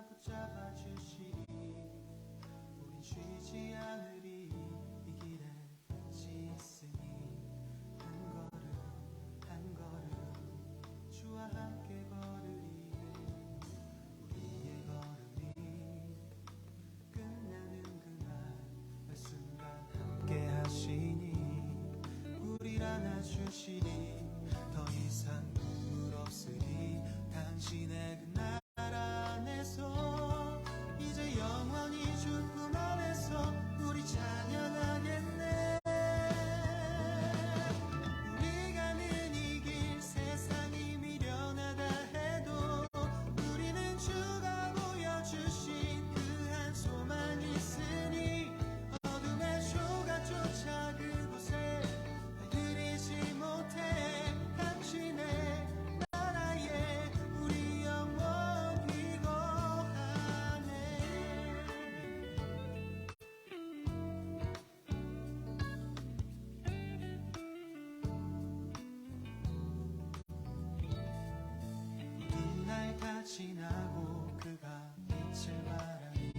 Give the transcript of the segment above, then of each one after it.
주가 붙잡아 주시리. 우린 쉬지 않으리. 이 길에 끝이 있으니 한 걸음 한 걸음 주와 함께 걸으리. 우리의 걸음이 끝나는 그날 매 순간 함께 하시니 우릴 안아주시리. 더 이상 눈물 없으리. 당신의 그 나라 안에서 이제 영원히 주품 안에서 우리 찬양하겠네. 우리 가는 이 길 세상이 미련하다 해도 우리는 주가 보여주신 그 한 소망 있으니 어둠의 조각조차 그곳에 들이지 못해 당신의 나라에 우리 영원히 거하네. 이 날 다 지나고 그가 빛을 바라니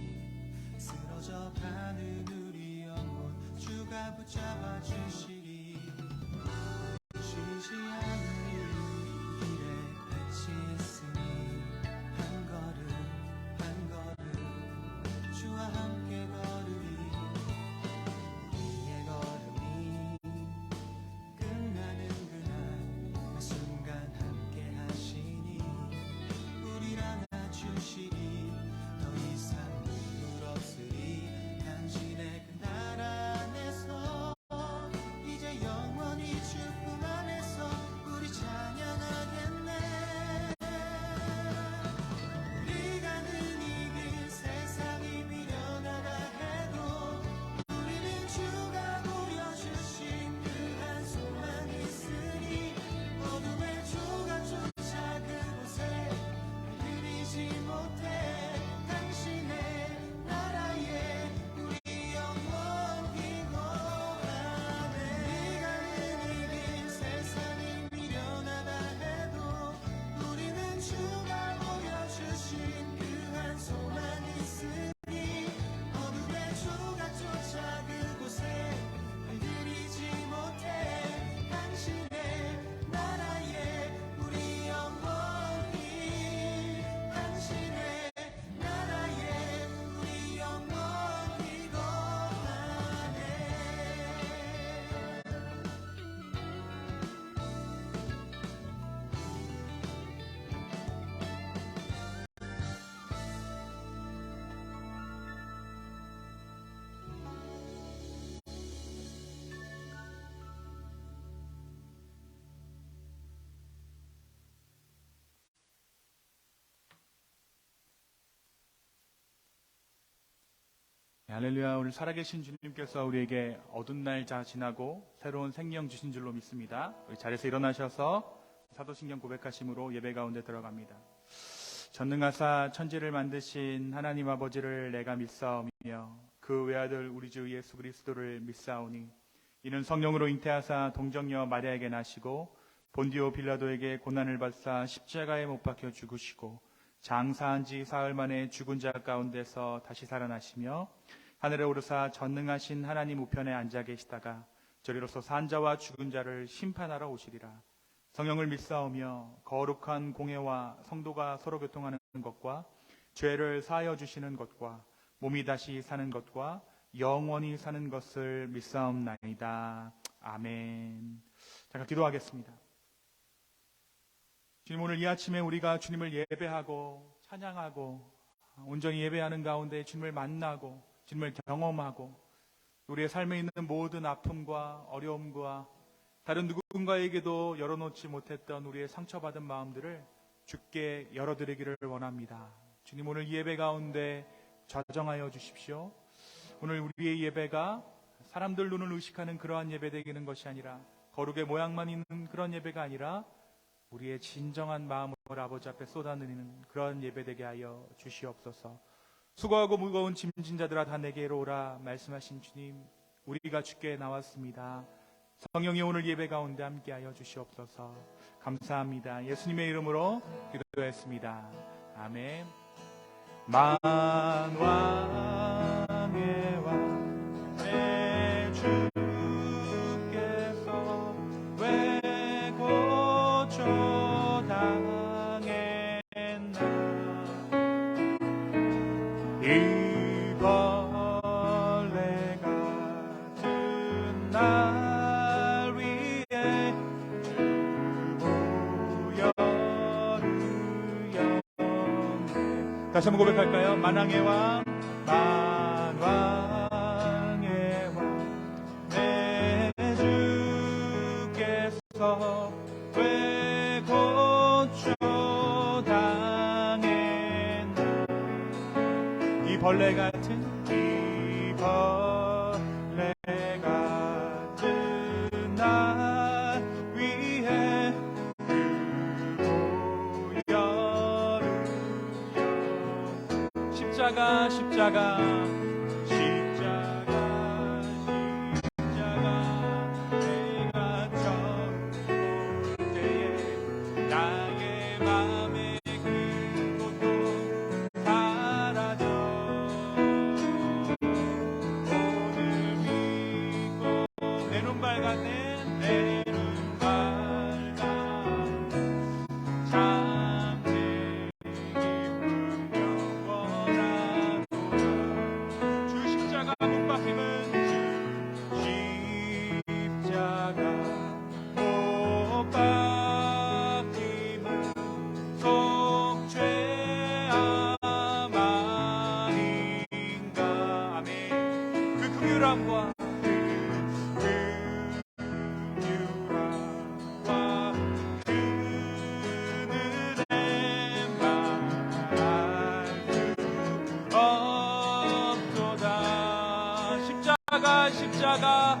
쓰러져 가는 우리 영혼 주가 붙잡아 주시리. 쉬지 않으리. 길에 끝이 있으니 한 걸음 한 걸음 주와 함께 걸으리. 우리의 걸음이 끝나는 그날 매 순간 함께 하시니 우릴 안아주시리. 더 이상 눈물 없으리. 당신의 그 나라 안에서 이제 영원히 주품 안에서 우리 찬양하겠네. 우리 가는 이 길 세상이 미련하다 해도 우리는 주가 보여주신 그 한 소망 있으니 어둠의 조각조차 그곳에 들이지 못해 당신의 나라에 우리 영원히 거하네. 우리 가는 이 길 세상이 미련하다 해도 우리는 주가 보여주신 그 한 소망 있으니 어둠의 조각조차 그곳에 들이지 못해 당신의 나라에 우리 영원히 당신의 나라에 우리 영원히 거하네. 할렐루야. 오늘 살아계신 주님께서 우리에게 어두운 날 다 지나고 새로운 생명 주신 줄로 믿습니다. 우리 자리에서 일어나셔서 사도신경 고백하심으로 예배 가운데 들어갑니다. 전능하사 천지를 만드신 하나님 아버지를 내가 믿사오며 그 외아들 우리 주 예수 그리스도를 믿사오니 이는 성령으로 잉태하사 동정녀 마리아에게 나시고 본디오 빌라도에게 고난을 받사 십자가에 못 박혀 죽으시고 장사한 지 사흘 만에 죽은 자 가운데서 다시 살아나시며 하늘에 오르사 전능하신 하나님 우편에 앉아 계시다가 저리로서 산 자와 죽은 자를 심판하러 오시리라. 성령을 믿사오며 거룩한 공회와 성도가 서로 교통하는 것과 죄를 사하여 주시는 것과 몸이 다시 사는 것과 영원히 사는 것을 믿사옵나이다. 아멘. 잠깐 기도하겠습니다. 주님, 오늘 이 아침에 우리가 주님을 예배하고 찬양하고 온전히 예배하는 가운데 주님을 만나고 주님을 경험하고 우리의 삶에 있는 모든 아픔과 어려움과 다른 누군가에게도 열어놓지 못했던 우리의 상처받은 마음들을 주께 열어드리기를 원합니다. 주님, 오늘 이 예배 가운데 좌정하여 주십시오. 오늘 우리의 예배가 사람들 눈을 의식하는 그러한 예배 되기는 것이 아니라 거룩의 모양만 있는 그런 예배가 아니라 우리의 진정한 마음을 아버지 앞에 쏟아내리는 그런 예배되게 하여 주시옵소서. 수고하고 무거운 짐진 자들아 다 내게로 오라 말씀하신 주님, 우리가 주께 나왔습니다. 성령이 오늘 예배 가운데 함께하여 주시옵소서. 감사합니다. 예수님의 이름으로 기도했습니다. 아멘. 만왕의 왕 내 주께서 왜 고초당했나 이 벌레 같은 날 위에 다시 한번 고백할까요? 만왕의 왕, 만왕의 왕, 내 주께서 왜 고초당했나 이 벌레 같은 이 벌레 같은 날 위해 십자가 십자가 십자가 십자가 내가 처음 볼 때에 나의 맘에 그 고통 사라져 오늘 믿고 내 눈 밝았네 내 눈 밝아 참 내 기쁨 영원하도다 주 십자가 못 박힘은 주 십자가 못 박힘은 속죄함 아닌가 아멘 그 긍휼함과 십자가 십자가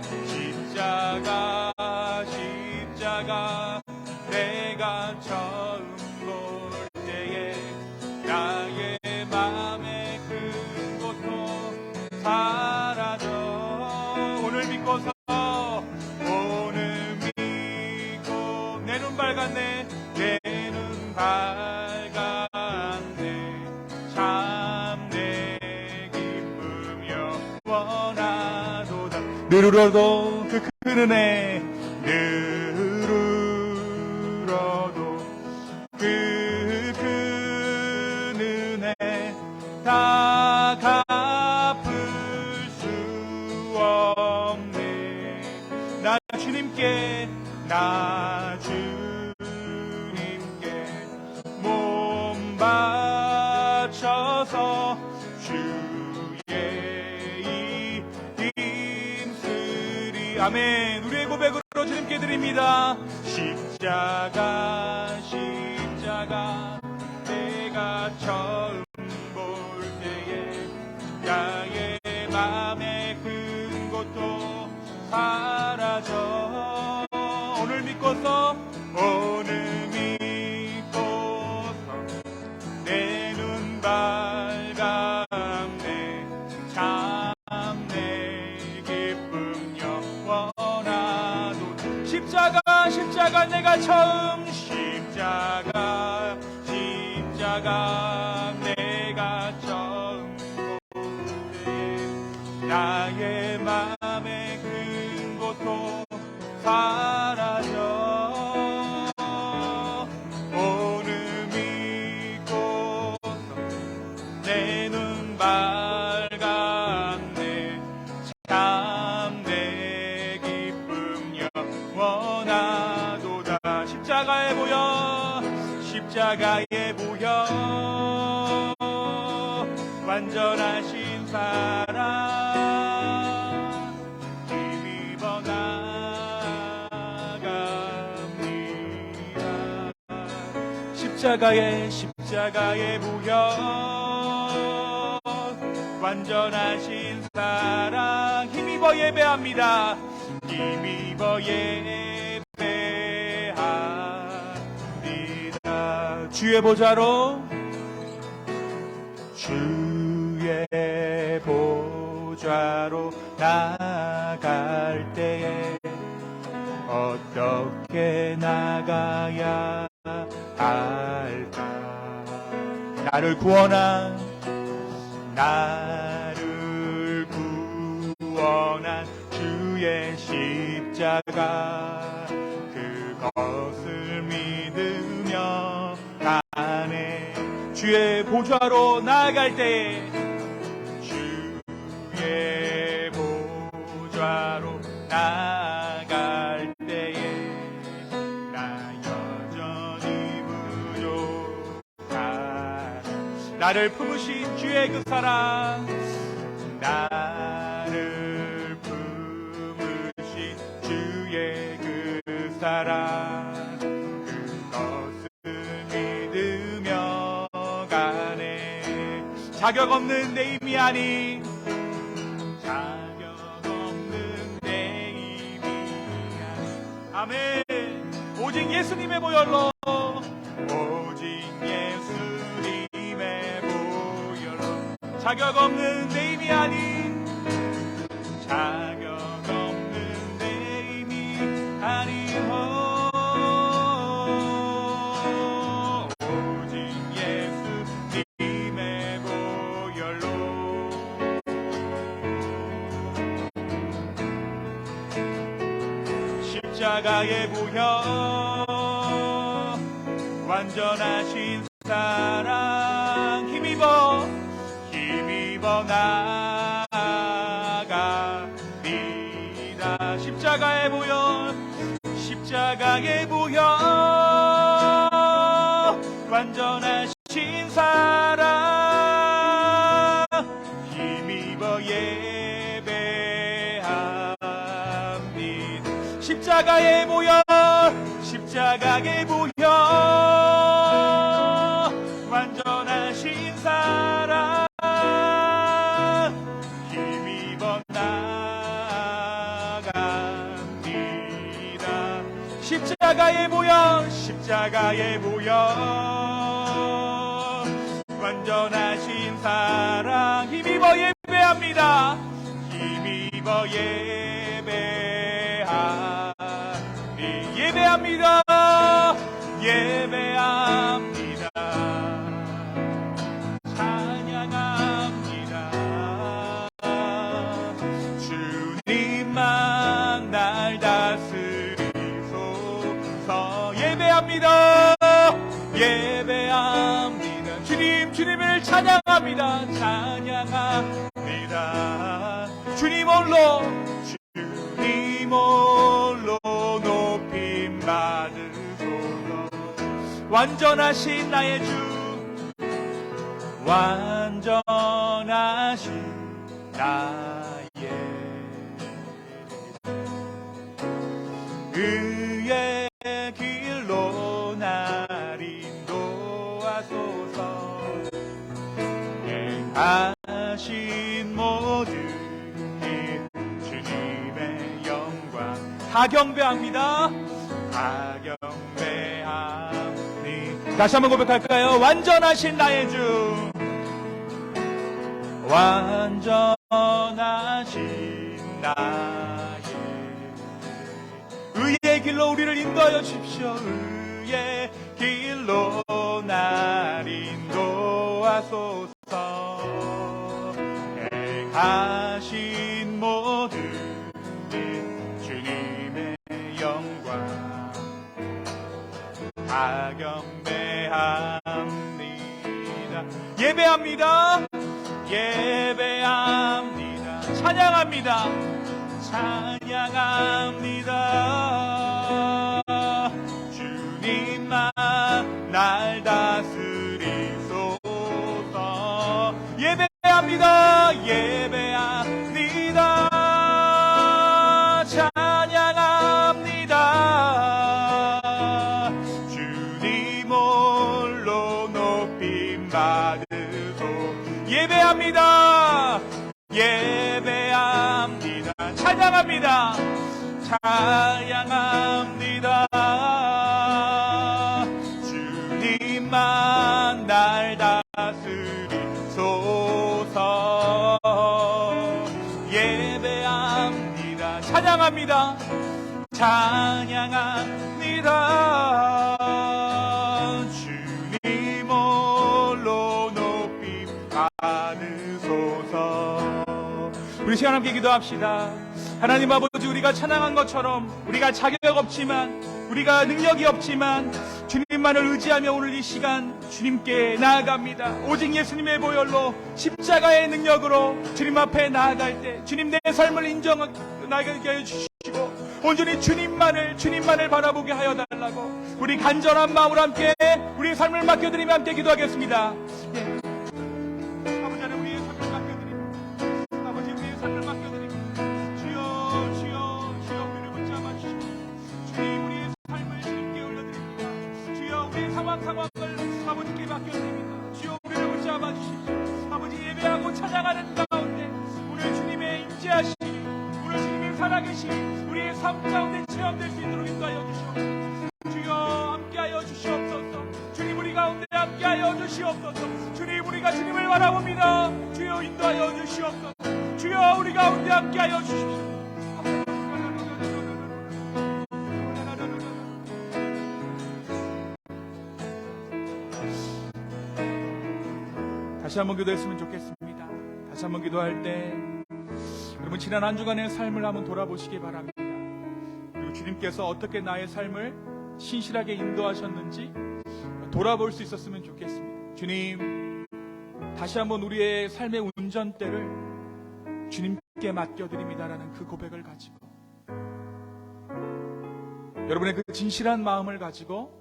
십자가 내가 처음 볼 때에 나의 맘에 큰 고통 사라져 오늘 믿고서 오늘 믿고 내 눈 밝았네 내 눈 밝았네 참 내 기쁨 영원하도다 느르러도 그 큰 은혜 느르러도 그 큰 은혜 다 갚을 수 없네 나 주님께 몸 바쳐서 아멘 우리의 고백으로 주님께 드립니다 십자가 십자가 내가 처음 볼 때에 나의 맘에 큰 고통 사라져 오늘 믿고서 내 눈 밝았네 참 내 기쁨 영원하도 십자가 내가 처음 십자가 내가 처음 볼 때에 나의 맘에 큰 고통 사라져 오늘 믿고서 내 눈 밝았네 참 내 기쁨 영원하도다 십자가에 보여 완전하신 사랑 힘입어 나갑니다 십자가에 보여 완전하신 사랑 힘입어 예배합니다 힘입어 예배합니다 주의 보좌로 나갈 때에 어떻게 나가야 할까 나를 구원한 나를 구원한 주의 십자가 그것을 믿으며 가네. 주의 보좌로 나아갈 때에 주의 보좌로 나아갈 때에 나 여전히 부족하다. 나를 품으신 주의 그 사랑, 나를 품으신 주의 그 사랑 그것을 믿으며 가네. 자격 없는 내 힘이 아닌 자격 없는 내 힘이 아닌 아멘. 오직 예수님의 보혈로 오직 예수님의 보혈로 자격 없는 내 힘이 아닌 자격 없는 내 힘이 아닌 오직 예수님의 보혈로 십자가의 보혈 완전하신 사랑 힘입어 나아갑니다. 십자가의 보혈 십자가의 보혈 완전하신 사랑 힘입어 예배합니다. 십자가의 보혈 십자가의 보혈 완전하신 사랑 힘입어 나아갑니다. 십자가의 보혈 십자가의 보혈 완전하신 사랑 힘입어 예배합니다. 힘입어 예배합니다. 예배합니다. 찬양합니다. 주님만 날 다스리소서. 예배합니다. 예배합니다. 주님을 찬양합니다. 찬양합니다. 주님 홀로 높임 받으소서. 완전하신 나의 주 완전하신 나의 의의 길로 날 인도하소서. 행하신 모든 일 주님의 영광 다 경배합니다. 다 경배합니다. 다시 한번 고백할까요? 완전하신 나의 주 완전하신 나의 의의 길로 우리를 인도하여 주십시오. 의의 길로 날 인도하소서. 행하신 모든 일 주님의 영광 다 경배합니다. 예배합니다. 예배합니다. 찬양합니다. 찬양합니다. 주님만 날 다스리소서. 예배합니다. 예배합니다. 찬양합니다. 주님 홀로 높임 받으소. 예배합니다. 예배합니다. 찬양합니다. 찬양합니다. 주님만 날 다스리소서. 예배합니다. 찬양합니다. 찬양합니다. 주님 홀로 높임 받으소서. 우리 시간 함께 기도합시다. 하나님 아버지, 우리가 찬양한 것처럼 우리가 자격 없지만, 우리가 능력이 없지만 주님만을 의지하며 오늘 이 시간 주님께 나아갑니다. 오직 예수님의 보혈로, 십자가의 능력으로 주님 앞에 나아갈 때 주님 내 삶을 인정하게 해주시고 온전히 주님만을 바라보게 하여 달라고 우리 간절한 마음으로 함께 우리의 삶을 맡겨드리며 함께 기도하겠습니다. 예. 아버지 하나님, 우리의 삶을 맡겨드립니다. 아버지, 우리의 삶을 맡겨드립니다. 주여, 주여, 주여, 우리를 붙잡아 주시고 주님, 우리의 삶을 주님께 올려드립니다. 주여, 우리의 상황을 아버지께 맡겨드립니다. 주여, 우리를 붙잡아 주십시오. 아버지, 예배하고 찬양하는 가운데 오늘 주님의 임재하심이, 오늘 주님의 살아계심이 우리의 삶 가운데 체험될 수 있도록 인도하여 주시옵소서. 주여, 함께하여 주시옵소서. 주님, 우리 가운데 함께하여 주시옵소서. 주님, 우리가 주님을 바라봅니다. 주여, 인도하여 주시옵소서. 주여, 우리 가운데 함께하여 주십시오. 다시 한번 기도했으면 좋겠습니다. 다시 한번 기도할 때 여러분, 지난 한 주간의 삶을 한번 돌아보시기 바랍니다. 그리고 주님께서 어떻게 나의 삶을 신실하게 인도하셨는지 돌아볼 수 있었으면 좋겠습니다. 주님, 다시 한번 우리의 삶의 운전대를 주님께 맡겨드립니다라는 그 고백을 가지고, 여러분의 그 진실한 마음을 가지고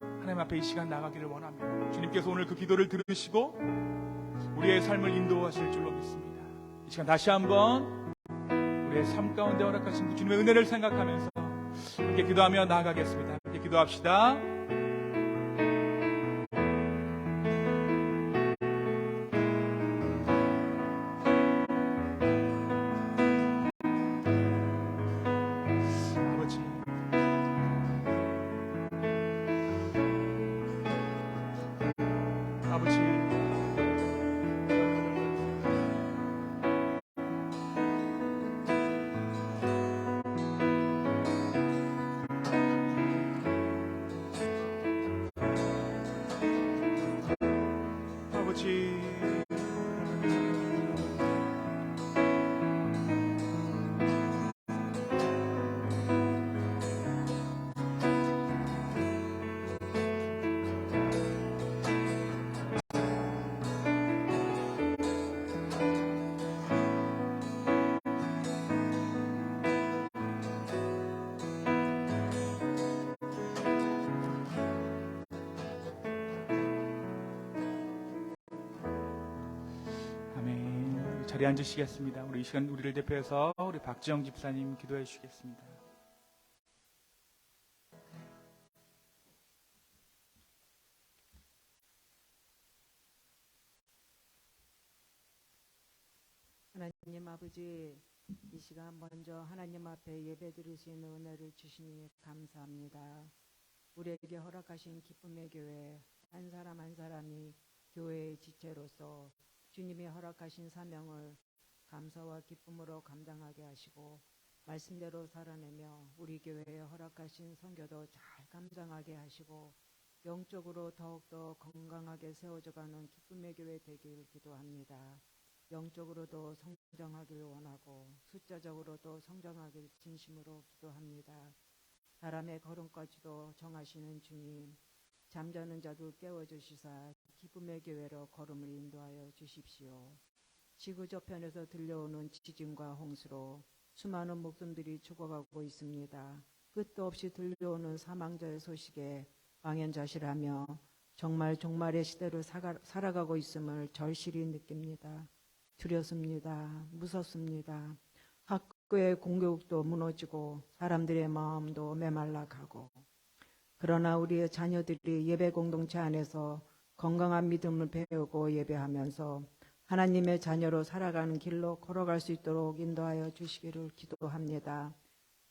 하나님 앞에 이 시간 나가기를 원합니다. 주님께서 오늘 그 기도를 들으시고 우리의 삶을 인도하실 줄로 믿습니다. 이 시간 다시 한번 우리의 삶 가운데 허락하신 그 주님의 은혜를 생각하면서 함께 기도하며 나아가겠습니다. 함께 기도합시다. 아버지, 자리에 앉으시겠습니다. 우리 이 시간 우리를 대표해서 우리 박지영 집사님 기도해 주시겠습니다. 하나님 아버지, 이 시간 먼저 하나님 앞에 예배드릴 수 있는 은혜를 주시니 감사합니다. 우리에게 허락하신 기쁨의 교회, 한 사람 한 사람이 교회의 지체로서 주님이 허락하신 사명을 감사와 기쁨으로 감당하게 하시고 말씀대로 살아내며 우리 교회에 허락하신 선교도 잘 감당하게 하시고 영적으로 더욱더 건강하게 세워져가는 기쁨의 교회 되길 기도합니다. 영적으로도 성장하길 원하고 숫자적으로도 성장하길 진심으로 기도합니다. 사람의 걸음까지도 정하시는 주님, 잠자는 자도 깨워주시사 기쁨의 교회로 걸음을 인도하여 주십시오. 지구 저편에서 들려오는 지진과 홍수로 수많은 목숨들이 죽어가고 있습니다. 끝도 없이 들려오는 사망자의 소식에 망연자실하며 정말 종말의 시대로 살아가고 있음을 절실히 느낍니다. 두렵습니다. 무섭습니다. 학교의 공교육도 무너지고 사람들의 마음도 메말라가고, 그러나 우리의 자녀들이 예배 공동체 안에서 건강한 믿음을 배우고 예배하면서 하나님의 자녀로 살아가는 길로 걸어갈 수 있도록 인도하여 주시기를 기도합니다.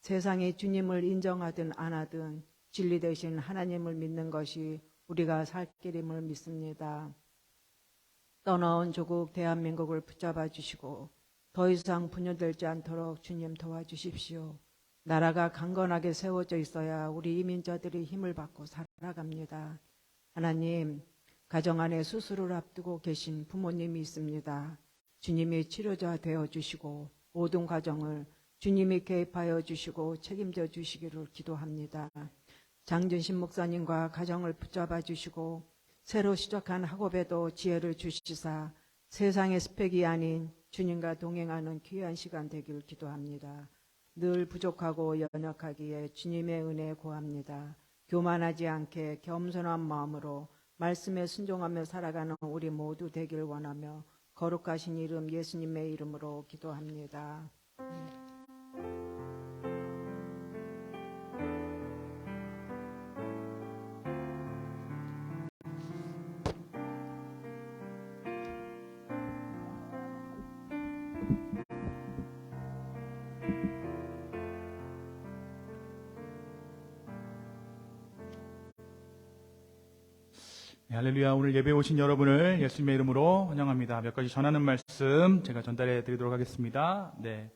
세상에 주님을 인정하든 안 하든 진리 되신 하나님을 믿는 것이 우리가 살 길임을 믿습니다. 떠나온 조국 대한민국을 붙잡아 주시고 더 이상 분열되지 않도록 주님 도와주십시오. 나라가 강건하게 세워져 있어야 우리 이민자들이 힘을 받고 살아갑니다. 하나님, 가정 안에 수술을 앞두고 계신 부모님이 있습니다. 주님이 치료자 되어주시고 모든 과정을 주님이 개입하여 주시고 책임져 주시기를 기도합니다. 장준신 목사님과 가정을 붙잡아 주시고 새로 시작한 학업에도 지혜를 주시사 세상의 스펙이 아닌 주님과 동행하는 귀한 시간 되기를 기도합니다. 늘 부족하고 연약하기에 주님의 은혜 구합니다. 교만하지 않게 겸손한 마음으로 말씀에 순종하며 살아가는 우리 모두 되길 원하며 거룩하신 이름 예수님의 이름으로 기도합니다. 네, 할렐루야. 오늘 예배 오신 여러분을 예수님의 이름으로 환영합니다. 몇 가지 전하는 말씀 제가 전달해 드리도록 하겠습니다. 네,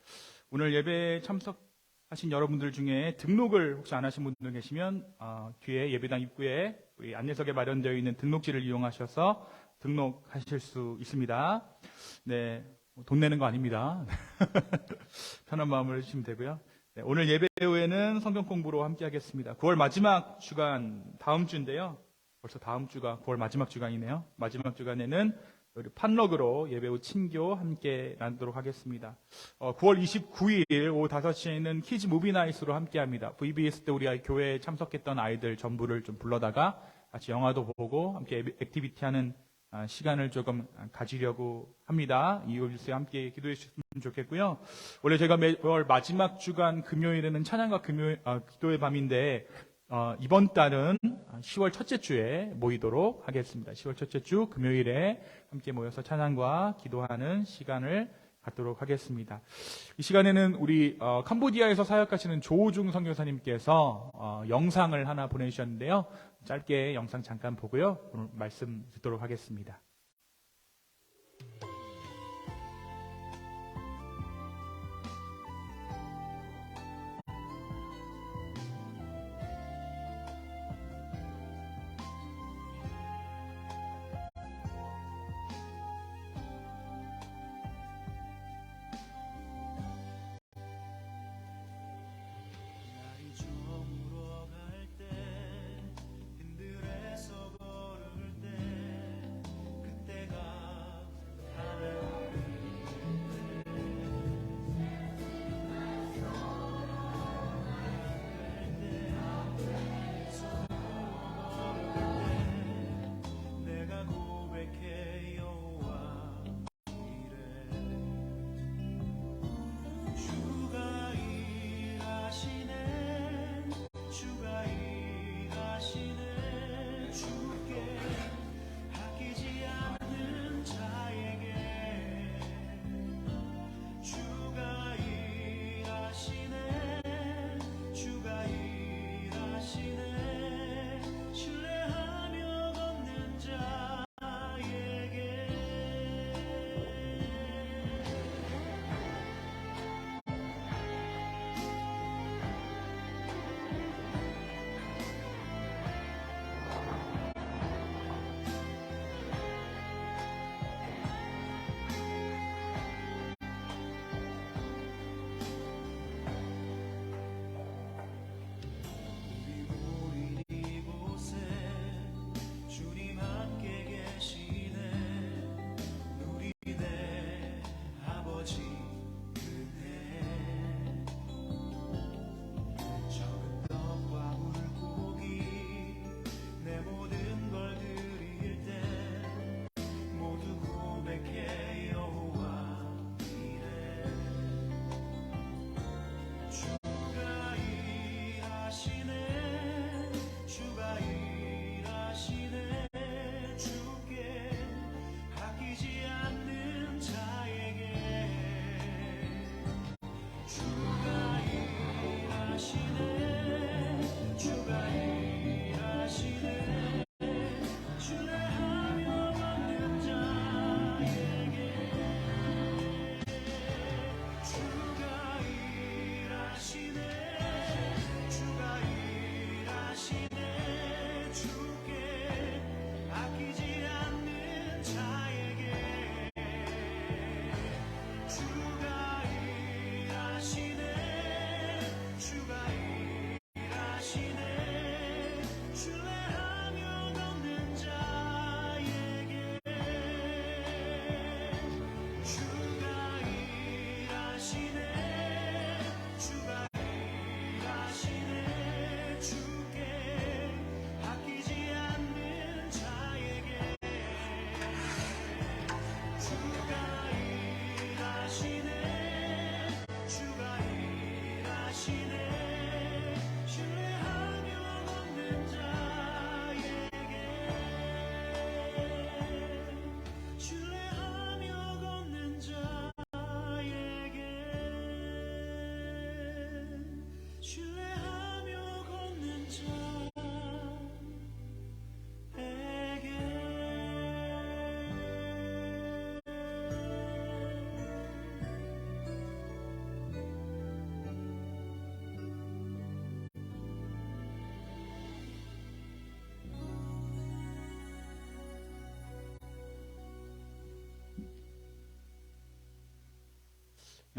오늘 예배에 참석하신 여러분들 중에 등록을 혹시 안 하신 분들 계시면 뒤에 예배당 입구에 우리 안내석에 마련되어 있는 등록지를 이용하셔서 등록하실 수 있습니다. 네, 돈 내는 거 아닙니다. 편한 마음으로 해주시면 되고요. 네, 오늘 예배 후에는 성경 공부로 함께 하겠습니다. 9월 마지막 주간 다음 주인데요. 벌써 다음 주가 9월 마지막 주간이네요. 마지막 주간에는 우리 판럭으로 예배 후 친교 함께 나누도록 하겠습니다. 9월 29일 오후 5시에는 키즈 무비나잇으로 함께 합니다. VBS 때 우리 교회에 참석했던 아이들 전부를 좀 불러다가 같이 영화도 보고 함께 액티비티 하는 시간을 조금 가지려고 합니다. 이웃 주에 함께 기도해 주셨으면 좋겠고요. 원래 제가 매월 마지막 주간 금요일에는 찬양과 기도의 밤인데 이번 달은 10월 첫째 주에 모이도록 하겠습니다. 10월 첫째 주 금요일에 함께 모여서 찬양과 기도하는 시간을 갖도록 하겠습니다. 이 시간에는 우리 캄보디아에서 사역하시는 조우중 선교사님께서 영상을 하나 보내주셨는데요. 짧게 영상 잠깐 보고요. 오늘 말씀 듣도록 하겠습니다. 날이 저물어 갈 때, 흔들에서 걸을 때,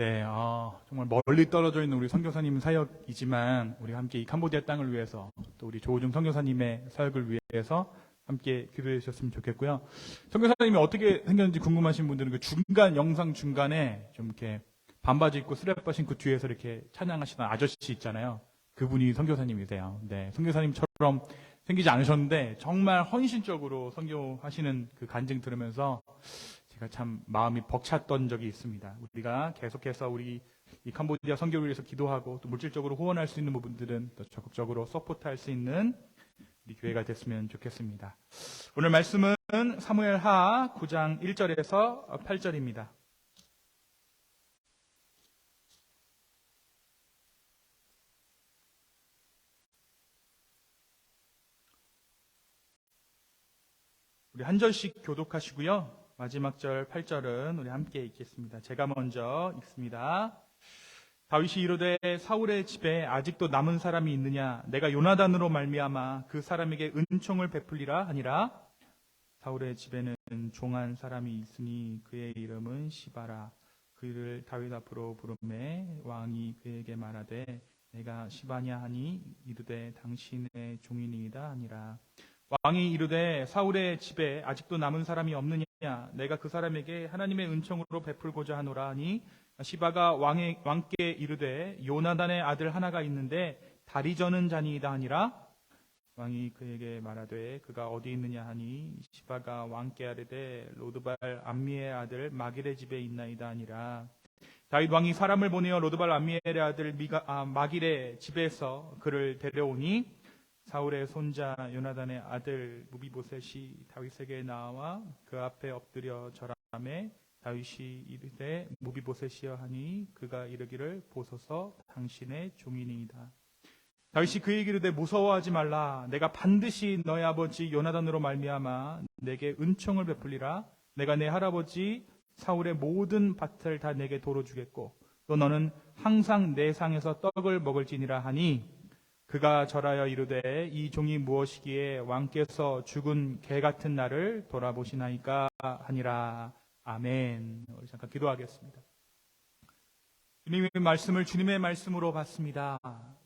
네, 정말 멀리 떨어져 있는 우리 선교사님 사역이지만 우리 함께 이 캄보디아 땅을 위해서 또 우리 조우중 선교사님의 사역을 위해서 함께 기도해 주셨으면 좋겠고요. 선교사님이 어떻게 생겼는지 궁금하신 분들은 그 중간 영상 중간에 좀 이렇게 반바지 입고 스랩바 신고 뒤에서 이렇게 찬양하시던 아저씨 있잖아요. 그분이 선교사님이세요. 네, 선교사님처럼 생기지 않으셨는데 정말 헌신적으로 선교하시는 그 간증 들으면서 제가 참 마음이 벅찼던 적이 있습니다. 우리가 계속해서 우리 이 캄보디아 선교를 위해서 기도하고 또 물질적으로 후원할 수 있는 부분들은 더 적극적으로 서포트할 수 있는 우리 교회가 됐으면 좋겠습니다. 오늘 말씀은 사무엘하 9장 1절에서 8절입니다. 우리 한 절씩 교독하시고요. 마지막 절 8절은 우리 함께 읽겠습니다. 제가 먼저 읽습니다. 다윗이 이르되 사울의 집에 아직도 남은 사람이 있느냐? 내가 요나단으로 말미암아 그 사람에게 은총을 베풀리라 하니라. 사울의 집에는 종한 사람이 있으니 그의 이름은 시바라. 그를 다윗 앞으로 부르매 왕이 그에게 말하되 내가 시바냐 하니 이르되 당신의 종이니이다 하니라. 왕이 이르되 사울의 집에 아직도 남은 사람이 없느냐? 내가 그 사람에게 하나님의 은총으로 베풀고자 하노라 하니 시바가 왕께 이르되 요나단의 아들 하나가 있는데 다리 저는 자니이다 하니라. 왕이 그에게 말하되 그가 어디 있느냐 하니 시바가 왕께 아뢰되 로드발 암미의 아들 마길의 집에 있나이다 하니라. 다윗 왕이 사람을 보내어 로드발 암미엘의 아들 마길의 집에서 그를 데려오니 사울의 손자 요나단의 아들 무비보셋이 다윗에게 나와 그 앞에 엎드려 절하매 다윗이 이르되 무비보셋이여 하니 그가 이르기를 보소서 당신의 종이니이다. 다윗이 그에게 이르되 무서워하지 말라. 내가 반드시 너의 아버지 요나단으로 말미암아 내게 은총을 베풀리라. 내가 내 할아버지 사울의 모든 밭을 다 내게 도로 주겠고 또 너는 항상 내 상에서 떡을 먹을지니라 하니 그가 절하여 이르되 이 종이 무엇이기에 왕께서 죽은 개 같은 나를 돌아보시나이까 하니라. 아멘. 우리 잠깐 기도하겠습니다. 주님의 말씀을 주님의 말씀으로 받습니다.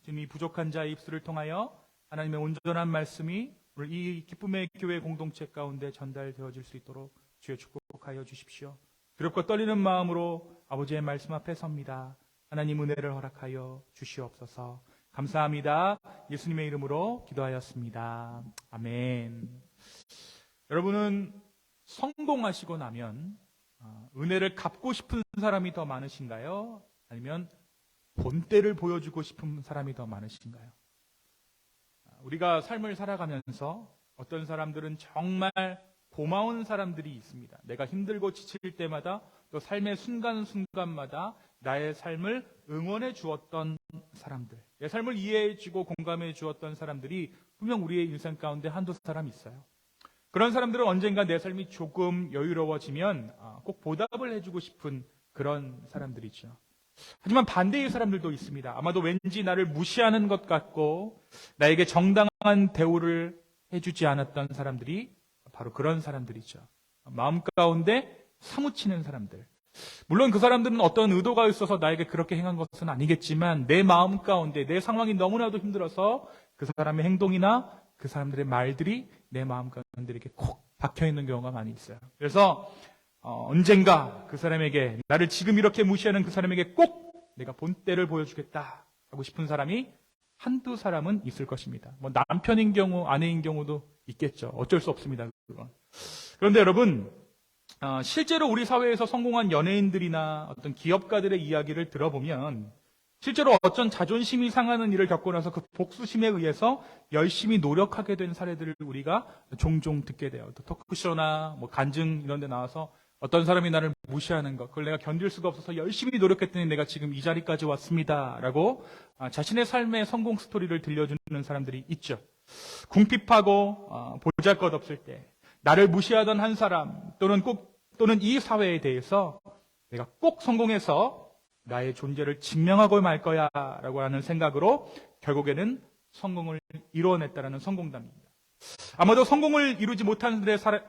주님이 부족한 자의 입술을 통하여 하나님의 온전한 말씀이 우리 이 기쁨의 교회 공동체 가운데 전달되어질 수 있도록 주여 축복하여 주십시오. 두렵고 떨리는 마음으로 아버지의 말씀 앞에 섭니다. 하나님 은혜를 허락하여 주시옵소서. 감사합니다. 예수님의 이름으로 기도하였습니다. 아멘. 여러분은 성공하시고 나면 은혜를 갚고 싶은 사람이 더 많으신가요? 아니면 본때를 보여주고 싶은 사람이 더 많으신가요? 우리가 삶을 살아가면서 어떤 사람들은 정말 고마운 사람들이 있습니다. 내가 힘들고 지칠 때마다 또 삶의 순간순간마다 나의 삶을 응원해 주었던 사람들, 내 삶을 이해해 주고 공감해 주었던 사람들이 분명 우리의 인생 가운데 한두 사람 있어요. 그런 사람들은 언젠가 내 삶이 조금 여유로워지면 꼭 보답을 해주고 싶은 그런 사람들이죠. 하지만 반대의 사람들도 있습니다. 아마도 왠지 나를 무시하는 것 같고 나에게 정당한 대우를 해주지 않았던 사람들이 바로 그런 사람들이죠. 마음 가운데 사무치는 사람들. 물론 그 사람들은 어떤 의도가 있어서 나에게 그렇게 행한 것은 아니겠지만 내 마음 가운데 내 상황이 너무나도 힘들어서 그 사람의 행동이나 그 사람들의 말들이 내 마음 가운데 이렇게 콕 박혀있는 경우가 많이 있어요. 그래서 언젠가 그 사람에게, 나를 지금 이렇게 무시하는 그 사람에게 꼭 내가 본때를 보여주겠다 하고 싶은 사람이 한두 사람은 있을 것입니다. 뭐 남편인 경우, 아내인 경우도 있겠죠. 어쩔 수 없습니다, 그건. 그런데 여러분, 실제로 우리 사회에서 성공한 연예인들이나 어떤 기업가들의 이야기를 들어보면 실제로 어떤 자존심이 상하는 일을 겪고 나서 그 복수심에 의해서 열심히 노력하게 된 사례들을 우리가 종종 듣게 돼요. 또 토크쇼나 뭐 간증 이런 데 나와서 어떤 사람이 나를 무시하는 것, 그걸 내가 견딜 수가 없어서 열심히 노력했더니 내가 지금 이 자리까지 왔습니다 라고 자신의 삶의 성공 스토리를 들려주는 사람들이 있죠. 궁핍하고 보잘것없을 때 나를 무시하던 한 사람 또는 이 사회에 대해서 내가 꼭 성공해서 나의 존재를 증명하고 말 거야 라고 하는 생각으로 결국에는 성공을 이뤄냈다는 성공담입니다. 아마도 성공을 이루지 못한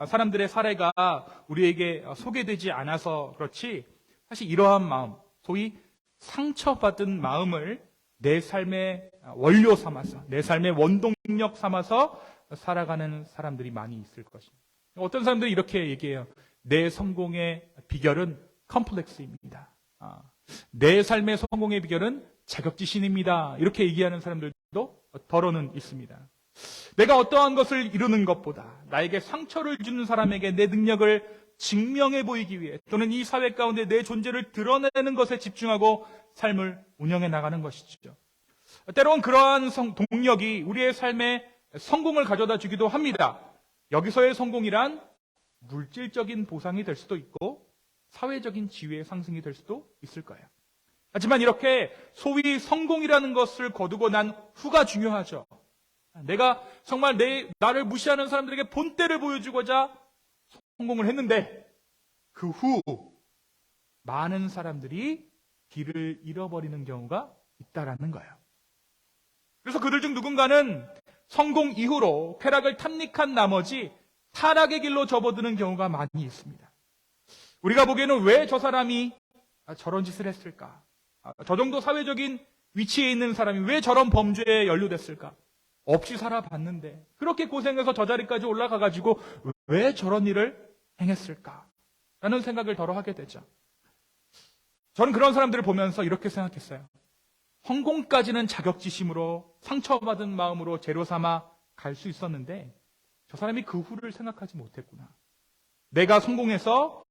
사람들의 사례가 우리에게 소개되지 않아서 그렇지, 사실 이러한 마음, 소위 상처받은 마음을 내 삶의 원료 삼아서, 내 삶의 원동력 삼아서 살아가는 사람들이 많이 있을 것입니다. 어떤 사람들이 이렇게 얘기해요. 내 성공의 비결은 컴플렉스입니다. 내 삶의 성공의 비결은 자격지심입니다. 이렇게 얘기하는 사람들도 더러는 있습니다. 내가 어떠한 것을 이루는 것보다 나에게 상처를 주는 사람에게 내 능력을 증명해 보이기 위해 또는 이 사회 가운데 내 존재를 드러내는 것에 집중하고 삶을 운영해 나가는 것이죠. 때로는 그러한 동력이 우리의 삶에 성공을 가져다 주기도 합니다. 여기서의 성공이란 물질적인 보상이 될 수도 있고 사회적인 지위의 상승이 될 수도 있을 거예요. 하지만 이렇게 소위 성공이라는 것을 거두고 난 후가 중요하죠. 내가 정말 나를 무시하는 사람들에게 본때를 보여주고자 성공을 했는데 그 후 많은 사람들이 길을 잃어버리는 경우가 있다라는 거예요. 그래서 그들 중 누군가는 성공 이후로 쾌락을 탐닉한 나머지 타락의 길로 접어드는 경우가 많이 있습니다. 우리가 보기에는 왜 저 사람이 저런 짓을 했을까? 저 정도 사회적인 위치에 있는 사람이 왜 저런 범죄에 연루됐을까? 없이 살아봤는데 그렇게 고생해서 저 자리까지 올라가가지고 왜 저런 일을 행했을까? 라는 생각을 덜어 하게 되죠. 저는 그런 사람들을 보면서 이렇게 생각했어요. 성공까지는 자격지심으로 상처받은 마음으로 재료 삼아 갈 수 있었는데 저 사람이 그 후를 생각하지 못했구나. 내가 성공해서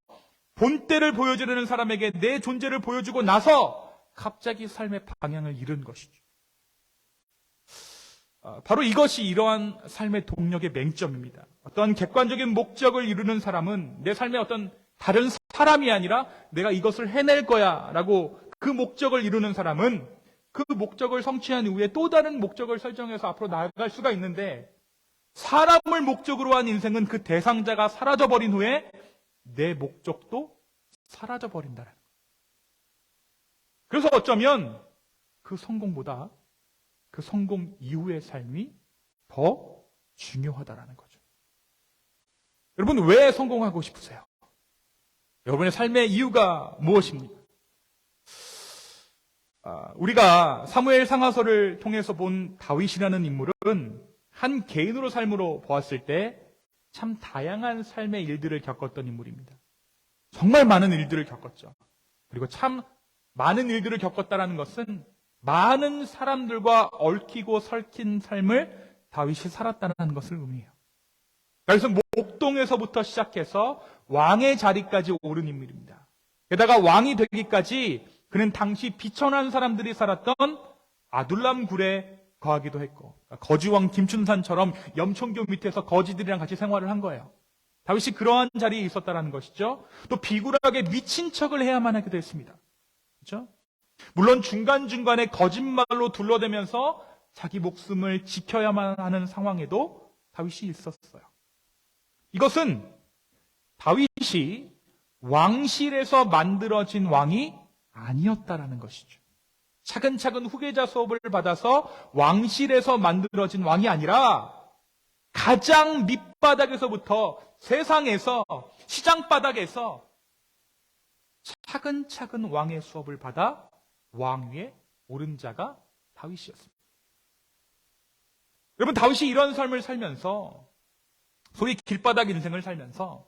본때를 보여주려는 사람에게 내 존재를 보여주고 나서 갑자기 삶의 방향을 잃은 것이죠. 바로 이것이 이러한 삶의 동력의 맹점입니다. 어떤 객관적인 목적을 이루는 사람은 내 삶의 어떤 다른 사람이 아니라 내가 이것을 해낼 거야 라고 그 목적을 이루는 사람은 그 목적을 성취한 이후에 또 다른 목적을 설정해서 앞으로 나아갈 수가 있는데 사람을 목적으로 한 인생은 그 대상자가 사라져버린 후에 내 목적도 사라져버린다는 거예요. 그래서 어쩌면 그 성공보다 그 성공 이후의 삶이 더 중요하다라는 거죠. 여러분 왜 성공하고 싶으세요? 여러분의 삶의 이유가 무엇입니까? 우리가 사무엘 상하서를 통해서 본 다윗이라는 인물은 한 개인으로 삶으로 보았을 때 참 다양한 삶의 일들을 겪었던 인물입니다. 정말 많은 일들을 겪었죠. 그리고 참 많은 일들을 겪었다는 것은 많은 사람들과 얽히고 설킨 삶을 다윗이 살았다는 것을 의미해요. 그래서 목동에서부터 시작해서 왕의 자리까지 오른 인물입니다. 게다가 왕이 되기까지 그는 당시 비천한 사람들이 살았던 아둘람 굴에 거하기도 했고 거지왕 김춘산처럼 염천교 밑에서 거지들이랑 같이 생활을 한 거예요. 다윗이 그러한 자리에 있었다는 것이죠. 또 비굴하게 미친 척을 해야만 하기도 했습니다. 그렇죠? 물론 중간중간에 거짓말로 둘러대면서 자기 목숨을 지켜야만 하는 상황에도 다윗이 있었어요. 이것은 다윗이 왕실에서 만들어진 왕이 아니었다라는 것이죠. 차근차근 후계자 수업을 받아서 왕실에서 만들어진 왕이 아니라 가장 밑바닥에서부터 세상에서 시장바닥에서 차근차근 왕의 수업을 받아 왕 위에 오른 자가 다윗이었습니다. 여러분 다윗이 이런 삶을 살면서 소위 길바닥 인생을 살면서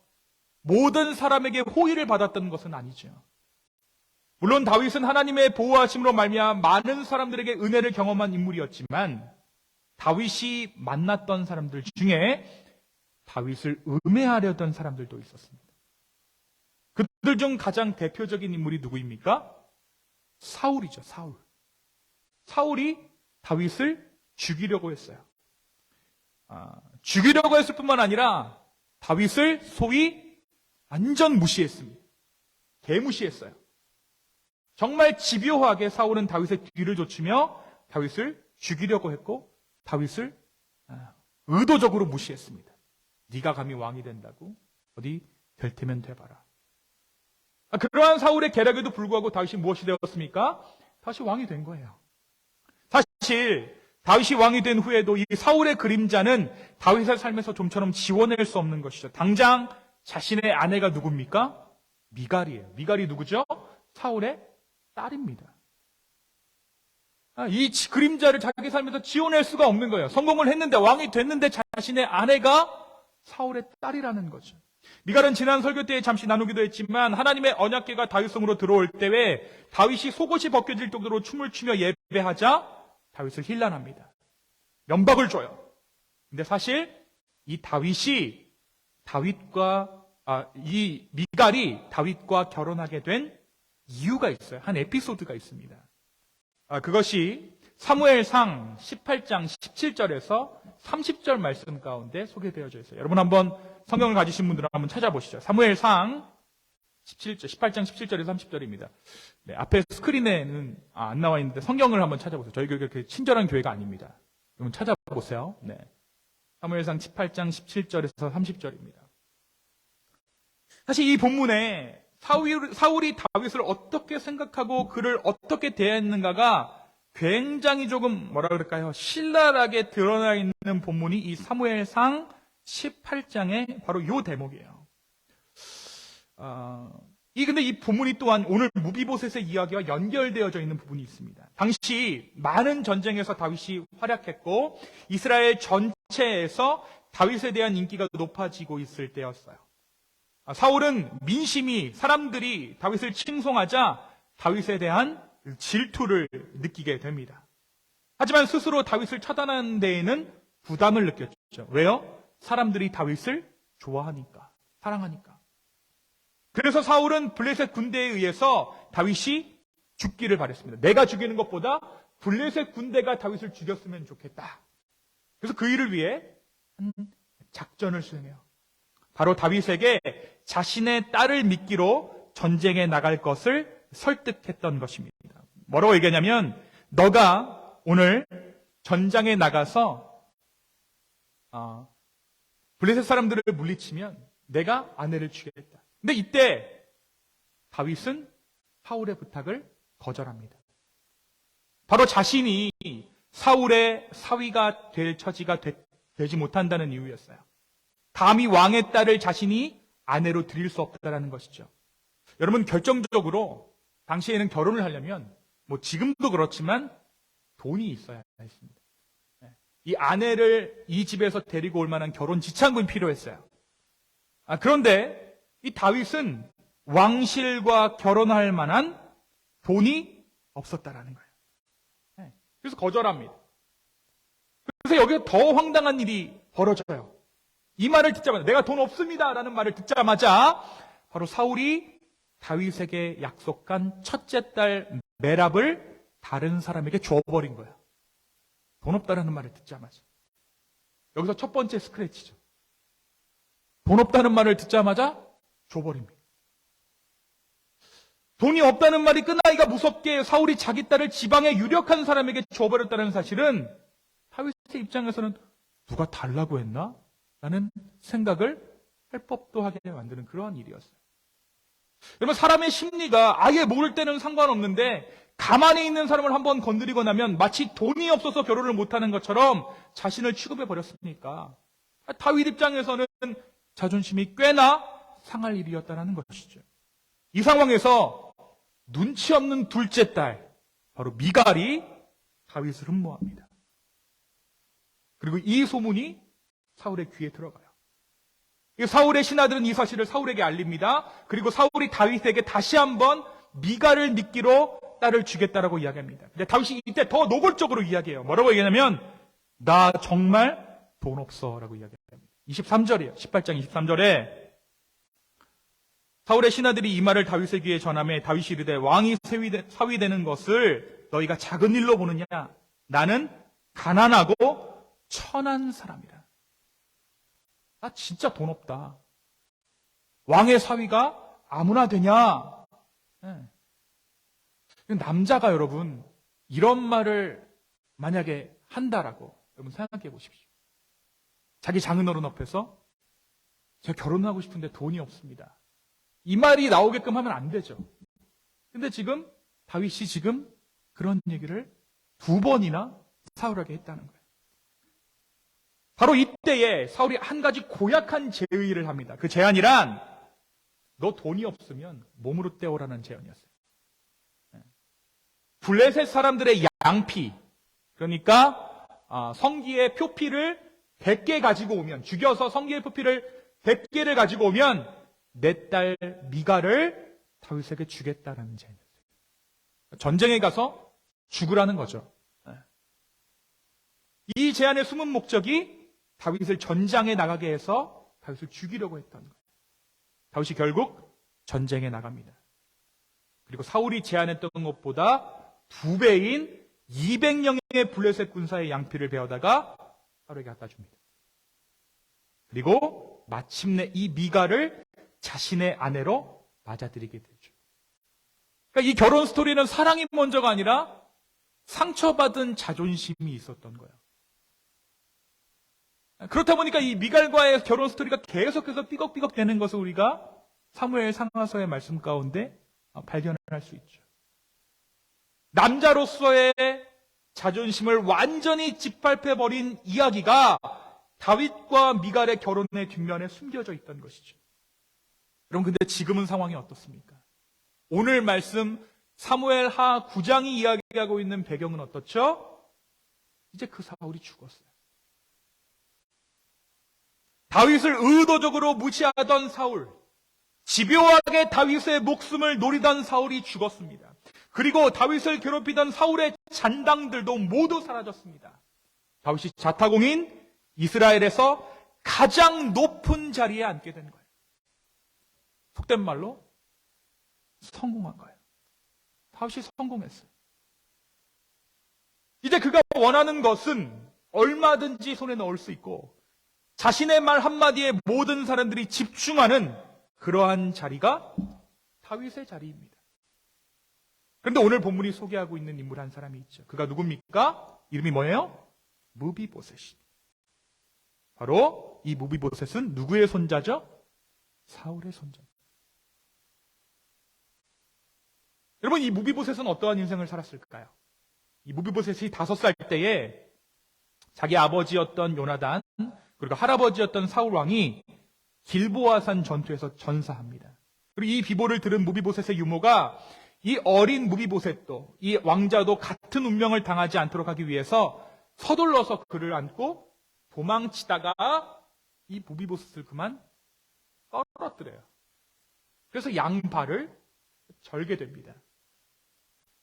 모든 사람에게 호의를 받았던 것은 아니죠. 물론 다윗은 하나님의 보호하심으로 말미암아 많은 사람들에게 은혜를 경험한 인물이었지만 다윗이 만났던 사람들 중에 다윗을 음해하려던 사람들도 있었습니다. 그들 중 가장 대표적인 인물이 누구입니까? 사울이죠. 사울이 다윗을 죽이려고 했어요. 죽이려고 했을 뿐만 아니라 다윗을 소위 완전 무시했습니다. 개무시했어요. 정말 집요하게 사울은 다윗의 뒤를 좇으며 다윗을 죽이려고 했고 다윗을 의도적으로 무시했습니다. 네가 감히 왕이 된다고? 어디 될 테면 돼봐라. 그러한 사울의 계략에도 불구하고 다윗이 무엇이 되었습니까? 다윗이 왕이 된 거예요. 사실 다윗이 왕이 된 후에도 이 사울의 그림자는 다윗의 삶에서 좀처럼 지워낼 수 없는 것이죠. 당장 자신의 아내가 누굽니까? 미갈이에요. 미갈이 누구죠? 사울의 딸입니다. 이 그림자를 자기 삶에서 지워낼 수가 없는 거예요. 성공을 했는데, 왕이 됐는데 자신의 아내가 사울의 딸이라는 거죠. 미갈은 지난 설교 때 잠시 나누기도 했지만 하나님의 언약궤가 다윗성으로 들어올 때에 다윗이 속옷이 벗겨질 정도로 춤을 추며 예배하자 다윗을 힐난합니다. 면박을 줘요. 근데 사실 이 미갈이 다윗과 결혼하게 된 이유가 있어요. 한 에피소드가 있습니다. 그것이 사무엘상 18장 17절에서 30절 말씀 가운데 소개되어져 있어요. 여러분 한번 성경을 가지신 분들은 한번 찾아보시죠. 사무엘상 18장 17절에서 30절입니다. 네, 앞에 스크린에는 안 나와 있는데 성경을 한번 찾아보세요. 저희 교회가 그렇게 친절한 교회가 아닙니다. 여러분 찾아보세요. 네. 사무엘상 18장 17절에서 30절입니다. 사실 이 본문에 사울이 다윗을 어떻게 생각하고 그를 어떻게 대했는가가 굉장히 조금 뭐라 그럴까요? 신랄하게 드러나 있는 본문이 이 사무엘상 18장의 바로 요 대목이에요. 근데 이 본문이 또한 오늘 무비보셋의 이야기와 연결되어져 있는 부분이 있습니다. 당시 많은 전쟁에서 다윗이 활약했고 이스라엘 전체에서 다윗에 대한 인기가 높아지고 있을 때였어요. 사울은 민심이 사람들이 다윗을 칭송하자 다윗에 대한 질투를 느끼게 됩니다. 하지만 스스로 다윗을 처단하는 데에는 부담을 느꼈죠. 왜요? 사람들이 다윗을 좋아하니까, 사랑하니까. 그래서 사울은 블레셋 군대에 의해서 다윗이 죽기를 바랬습니다. 내가 죽이는 것보다 블레셋 군대가 다윗을 죽였으면 좋겠다. 그래서 그 일을 위해 한 작전을 수행해요. 바로 다윗에게 자신의 딸을 미끼로 전쟁에 나갈 것을 설득했던 것입니다. 뭐라고 얘기하냐면 너가 오늘 전장에 나가서 블레셋 사람들을 물리치면 내가 아내를 주겠다. 근데 이때 다윗은 사울의 부탁을 거절합니다. 바로 자신이 사울의 사위가 될 처지가 되지 못한다는 이유였어요. 감히 왕의 딸을 자신이 아내로 드릴 수 없다라는 것이죠. 여러분 결정적으로 당시에는 결혼을 하려면 지금도 그렇지만 돈이 있어야 했습니다. 이 아내를 이 집에서 데리고 올 만한 결혼 지참금이 필요했어요. 그런데 이 다윗은 왕실과 결혼할 만한 돈이 없었다라는 거예요. 그래서 거절합니다. 그래서 여기에 더 황당한 일이 벌어져요. 이 말을 듣자마자 내가 돈 없습니다라는 말을 듣자마자 바로 사울이 다윗에게 약속한 첫째 딸 메랍을 다른 사람에게 줘버린 거야. 돈 없다라는 말을 듣자마자. 여기서 첫 번째 스크래치죠. 돈 없다는 말을 듣자마자 줘버립니다. 돈이 없다는 말이 끝나기가 무섭게 사울이 자기 딸을 지방의 유력한 사람에게 줘버렸다는 사실은 다윗의 입장에서는 누가 달라고 했나? 라는 생각을 할 법도 하게 만드는 그러한 일이었어요. 여러분 사람의 심리가 아예 모를 때는 상관없는데 가만히 있는 사람을 한번 건드리고 나면 마치 돈이 없어서 결혼을 못하는 것처럼 자신을 취급해 버렸으니까 다윗 입장에서는 자존심이 꽤나 상할 일이었다는 것이죠. 이 상황에서 눈치 없는 둘째 딸 바로 미갈이 다윗을 흠모합니다. 그리고 이 소문이 사울의 귀에 들어가요. 사울의 신하들은 이 사실을 사울에게 알립니다. 그리고 사울이 다윗에게 다시 한번 미갈을 미끼로 딸을 주겠다라고 이야기합니다. 근데 다윗이 이때 더 노골적으로 이야기해요. 뭐라고 얘기하냐면 나 정말 돈 없어 라고 이야기합니다. 23절이에요. 18장 23절에 사울의 신하들이 이 말을 다윗의 귀에 전하매 다윗이 이르되 왕이 사위되는 것을 너희가 작은 일로 보느냐? 나는 가난하고 천한 사람이라. 나 진짜 돈 없다. 왕의 사위가 아무나 되냐? 남자가 여러분 이런 말을 만약에 한다라고 여러분 생각해 보십시오. 자기 장인어른 앞에서 제가 결혼하고 싶은데 돈이 없습니다. 이 말이 나오게끔 하면 안 되죠. 근데 지금 다윗이 지금 그런 얘기를 2번이나 사울에게 했다는 거예요. 바로 이때에 사울이 한 가지 고약한 제의를 합니다. 그 제안이란 너 돈이 없으면 몸으로 때우라는 제안이었어요. 블레셋 사람들의 양피, 그러니까 성기의 표피를 100개 가지고 오면, 죽여서 성기의 표피를 100개를 가지고 오면 내 딸 미갈을 다윗에게 주겠다라는 제안이었어요. 전쟁에 가서 죽으라는 거죠. 이 제안의 숨은 목적이 다윗을 전장에 나가게 해서 다윗을 죽이려고 했던 거예요. 다윗이 결국 전쟁에 나갑니다. 그리고 사울이 제안했던 것보다 2배인 200명의 블레셋 군사의 양피를 베어다가 사울에게 갖다 줍니다. 그리고 마침내 이 미갈을 자신의 아내로 맞아들이게 되죠. 그러니까 이 결혼 스토리는 사랑이 먼저가 아니라 상처받은 자존심이 있었던 거예요. 그렇다 보니까 이 미갈과의 결혼 스토리가 계속해서 삐걱삐걱 되는 것을 우리가 사무엘 상하서의 말씀 가운데 발견할 수 있죠. 남자로서의 자존심을 완전히 짓밟혀버린 이야기가 다윗과 미갈의 결혼의 뒷면에 숨겨져 있던 것이죠. 여러분, 근데 지금은 상황이 어떻습니까? 오늘 말씀 사무엘 하 9장이 이야기하고 있는 배경은 어떻죠? 이제 그 사울이 죽었어요. 다윗을 의도적으로 무시하던 사울, 집요하게 다윗의 목숨을 노리던 사울이 죽었습니다. 그리고 다윗을 괴롭히던 사울의 잔당들도 모두 사라졌습니다. 다윗이 자타공인 이스라엘에서 가장 높은 자리에 앉게 된 거예요. 속된 말로 성공한 거예요. 다윗이 성공했어요. 이제 그가 원하는 것은 얼마든지 손에 넣을 수 있고 자신의 말 한마디에 모든 사람들이 집중하는 그러한 자리가 다윗의 자리입니다. 그런데 오늘 본문이 소개하고 있는 인물 한 사람이 있죠. 그가 누굽니까? 이름이 뭐예요? 무비보셋입니다. 바로 이 무비보셋은 누구의 손자죠? 사울의 손자입니다. 여러분, 이 무비보셋은 어떠한 인생을 살았을까요? 이 무비보셋이 5살 때에 자기 아버지였던 요나단, 그리고 할아버지였던 사울 왕이 길보아산 전투에서 전사합니다. 그리고 이 비보를 들은 무비보셋의 유모가 이 어린 무비보셋도, 이 왕자도 같은 운명을 당하지 않도록 하기 위해서 서둘러서 그를 안고 도망치다가 이 무비보셋을 그만 떨어뜨려요. 그래서 양발을 절게 됩니다.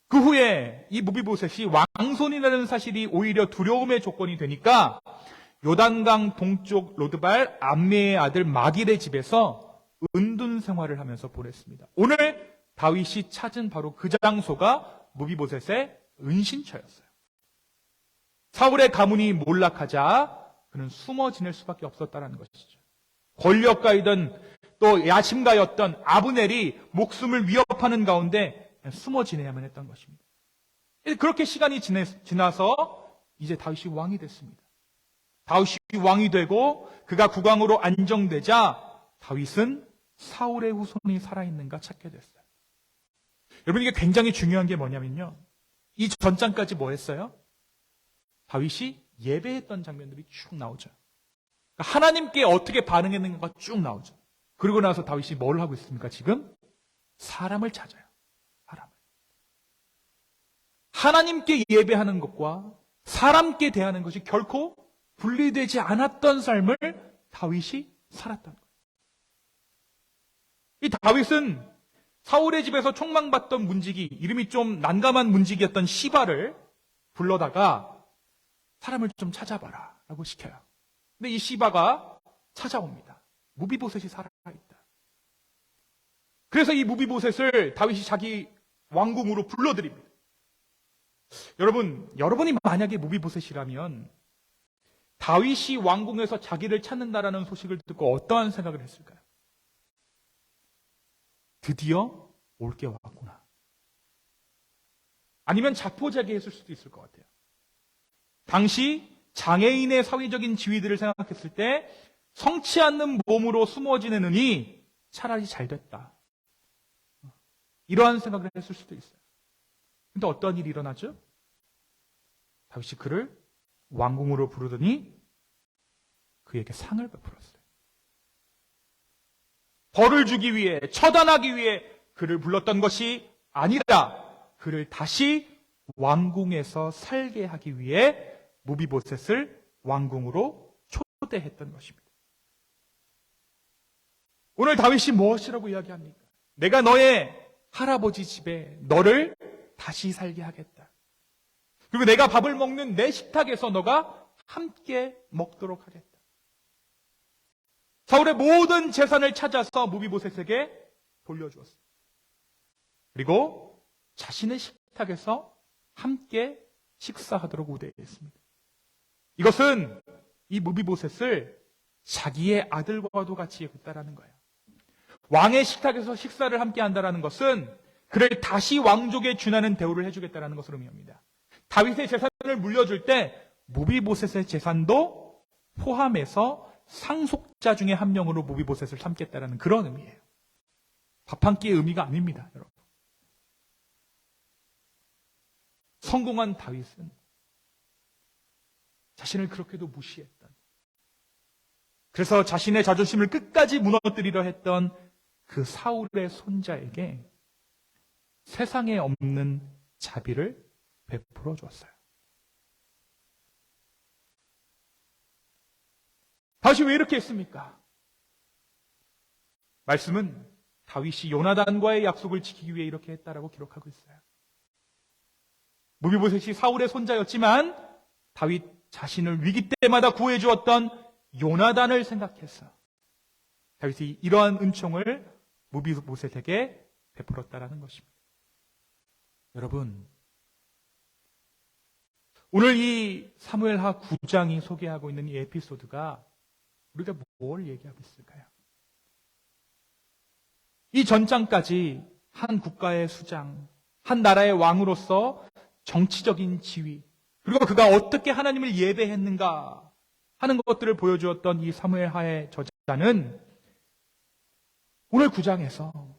그 후에 이 무비보셋이 왕손이라는 사실이 오히려 두려움의 조건이 되니까 요단강 동쪽 로드발 암미의 아들 마길의 집에서 은둔 생활을 하면서 보냈습니다. 오늘 다윗이 찾은 바로 그 장소가 무비보셋의 은신처였어요. 사울의 가문이 몰락하자 그는 숨어 지낼 수밖에 없었다는 것이죠. 권력가이던 또 야심가였던 아브넬이 목숨을 위협하는 가운데 숨어 지내야만 했던 것입니다. 그렇게 시간이 지나서 이제 다윗이 왕이 됐습니다. 다윗이 왕이 되고 그가 국왕으로 안정되자 다윗은 사울의 후손이 살아있는가 찾게 됐어요. 여러분, 이게 굉장히 중요한 게 뭐냐면요. 이 전장까지 뭐 했어요? 다윗이 예배했던 장면들이 쭉 나오죠. 그러니까 하나님께 어떻게 반응했는가 쭉 나오죠. 그러고 나서 다윗이 뭘 하고 있습니까? 지금 사람을 찾아요. 사람을. 하나님께 예배하는 것과 사람께 대하는 것이 결코 분리되지 않았던 삶을 다윗이 살았던 거예요. 이 다윗은 사울의 집에서 총망받던 문지기, 이름이 좀 난감한 문지기였던 시바를 불러다가 사람을 좀 찾아봐라 라고 시켜요. 근데 이 시바가 찾아옵니다. 무비보셋이 살아있다. 그래서 이 무비보셋을 다윗이 자기 왕궁으로 불러들입니다. 여러분이 만약에 무비보셋이라면 다윗이 왕궁에서 자기를 찾는다라는 소식을 듣고 어떠한 생각을 했을까요? 드디어 올 게 왔구나. 아니면 자포자기했을 수도 있을 것 같아요. 당시 장애인의 사회적인 지위들을 생각했을 때 성치 않는 몸으로 숨어 지내느니 차라리 잘 됐다. 이러한 생각을 했을 수도 있어요. 근데 어떠한 일이 일어나죠? 다윗이 그를 왕궁으로 부르더니 그에게 상을 베풀었어요. 벌을 주기 위해, 처단하기 위해 그를 불렀던 것이 아니라 그를 다시 왕궁에서 살게 하기 위해 무비보셋을 왕궁으로 초대했던 것입니다. 오늘 다윗이 무엇이라고 이야기합니까? 내가 너의 할아버지 집에 너를 다시 살게 하겠다. 그리고 내가 밥을 먹는 내 식탁에서 너가 함께 먹도록 하겠다. 사울의 모든 재산을 찾아서 무비보셋에게 돌려주었습니다. 그리고 자신의 식탁에서 함께 식사하도록 우대했습니다. 이것은 이 무비보셋을 자기의 아들과도 같이 여겼다라는 거예요. 왕의 식탁에서 식사를 함께 한다는 것은 그를 다시 왕족에 준하는 대우를 해주겠다는 것을 의미합니다. 다윗의 재산을 물려줄 때 무비보셋의 재산도 포함해서 상속자 중에 한 명으로 무비보셋을 삼겠다는 그런 의미예요. 밥 한 끼의 의미가 아닙니다, 여러분. 성공한 다윗은 자신을 그렇게도 무시했던, 그래서 자신의 자존심을 끝까지 무너뜨리려 했던 그 사울의 손자에게 세상에 없는 자비를 베풀어 줬어요. 다윗이 왜 이렇게 했습니까? 말씀은 다윗이 요나단과의 약속을 지키기 위해 이렇게 했다라고 기록하고 있어요. 무비보셋이 사울의 손자였지만 다윗 자신을 위기 때마다 구해주었던 요나단을 생각해서 다윗이 이러한 은총을 무비보셋에게 베풀었다라는 것입니다. 여러분, 오늘 이 사무엘하 9장이 소개하고 있는 이 에피소드가 우리가 뭘 얘기하고 있을까요? 이 전장까지 한 국가의 수장, 한 나라의 왕으로서 정치적인 지위, 그리고 그가 어떻게 하나님을 예배했는가 하는 것들을 보여주었던 이 사무엘하의 저자는 오늘 9장에서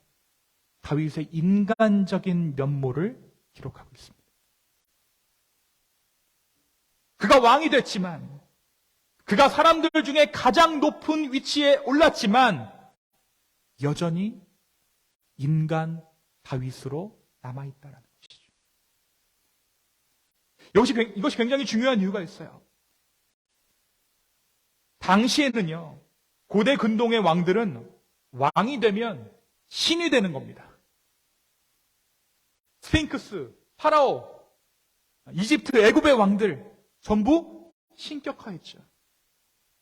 다윗의 인간적인 면모를 기록하고 있습니다. 그가 왕이 됐지만, 그가 사람들 중에 가장 높은 위치에 올랐지만 여전히 인간 다윗으로 남아있다는 것이죠. 이것이 굉장히 중요한 이유가 있어요. 당시에는요, 고대 근동의 왕들은 왕이 되면 신이 되는 겁니다. 스핑크스, 파라오, 이집트, 애굽의 왕들 전부 신격화했죠.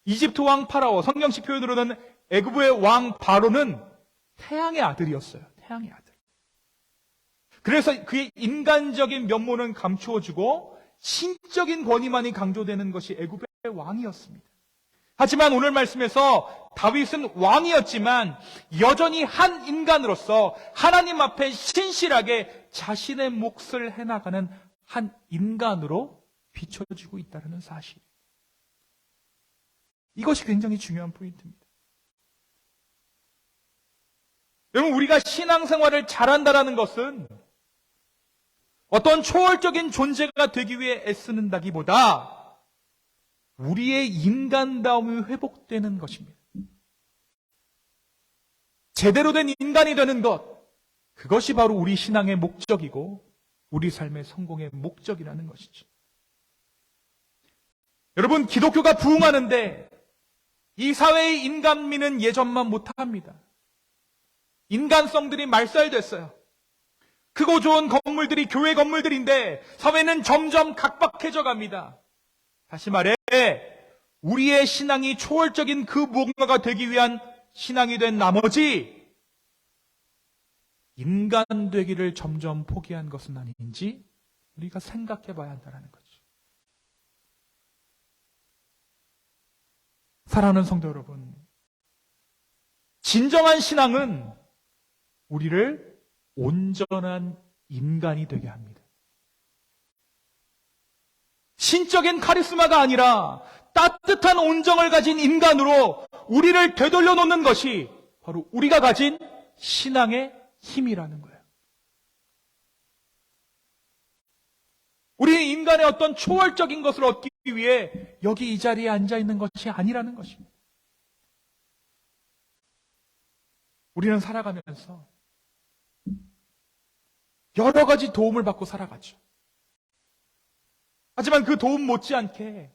이집트 왕 파라오, 성경식 표현으로는 애굽의 왕 바로는 태양의 아들이었어요. 태양의 아들. 그래서 그의 인간적인 면모는 감추어지고 신적인 권위만이 강조되는 것이 애굽의 왕이었습니다. 하지만 오늘 말씀에서 다윗은 왕이었지만 여전히 한 인간으로서 하나님 앞에 신실하게 자신의 몫을 해나가는 한 인간으로 비춰지고 있다는 사실. 이것이 굉장히 중요한 포인트입니다. 여러분, 우리가 신앙생활을 잘한다는 것은 어떤 초월적인 존재가 되기 위해 애쓰는다기보다 우리의 인간다움이 회복되는 것입니다. 제대로 된 인간이 되는 것, 그것이 바로 우리 신앙의 목적이고 우리 삶의 성공의 목적이라는 것이죠. 여러분, 기독교가 부흥하는데 이 사회의 인간미는 예전만 못합니다. 인간성들이 말살됐어요. 크고 좋은 건물들이 교회 건물들인데 사회는 점점 각박해져 갑니다. 다시 말해, 우리의 신앙이 초월적인 그 무언가가 되기 위한 신앙이 된 나머지 인간 되기를 점점 포기한 것은 아닌지 우리가 생각해 봐야 한다는 거죠. 사랑하는 성도 여러분, 진정한 신앙은 우리를 온전한 인간이 되게 합니다. 신적인 카리스마가 아니라 따뜻한 온정을 가진 인간으로 우리를 되돌려 놓는 것이 바로 우리가 가진 신앙의 힘이라는 거예요. 우리는 인간의 어떤 초월적인 것을 얻기 위해 여기 이 자리에 앉아 있는 것이 아니라는 것입니다. 우리는 살아가면서 여러 가지 도움을 받고 살아가죠. 하지만 그 도움 못지않게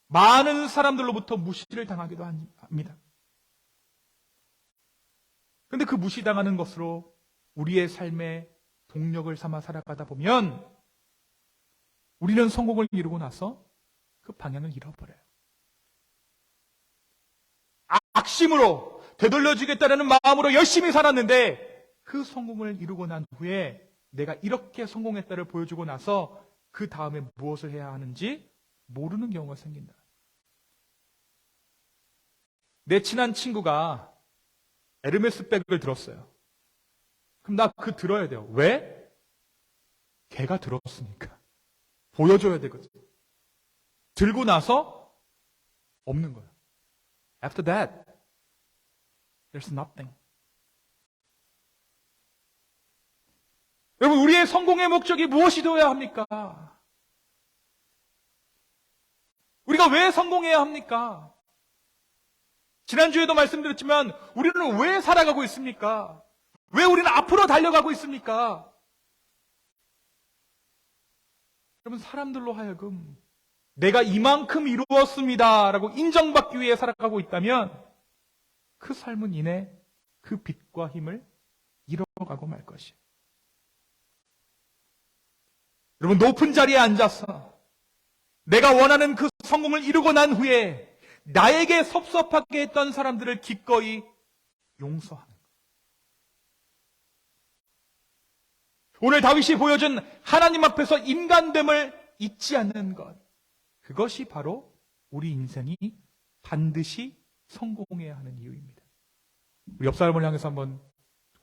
많은 사람들로부터 무시를 당하기도 합니다. 그런데 그 무시당하는 것으로 우리의 삶의 동력을 삼아 살아가다 보면 우리는 성공을 이루고 나서 그 방향을 잃어버려요. 악심으로 되돌려주겠다는 마음으로 열심히 살았는데 그 성공을 이루고 난 후에 내가 이렇게 성공했다를 보여주고 나서 그 다음에 무엇을 해야 하는지 모르는 경우가 생긴다. 내 친한 친구가 에르메스 백을 들었어요. 그럼 나 그 들어야 돼요. 왜? 걔가 들었으니까. 보여줘야 되거든. 들고 나서 없는 거예요. After that, there's nothing. 여러분, 우리의 성공의 목적이 무엇이 되어야 합니까? 우리가 왜 성공해야 합니까? 지난주에도 말씀드렸지만 우리는 왜 살아가고 있습니까? 왜 우리는 앞으로 달려가고 있습니까? 여러분, 사람들로 하여금 내가 이만큼 이루었습니다 라고 인정받기 위해 살아가고 있다면 그 삶은 이내 그 빛과 힘을 잃어가고 말 것이에요. 여러분, 높은 자리에 앉아서 내가 원하는 그 성공을 이루고 난 후에 나에게 섭섭하게 했던 사람들을 기꺼이 용서하는 것. 오늘 다윗이 보여준 하나님 앞에서 인간됨을 잊지 않는 것. 그것이 바로 우리 인생이 반드시 성공해야 하는 이유입니다. 우리 옆 사람을 향해서 한번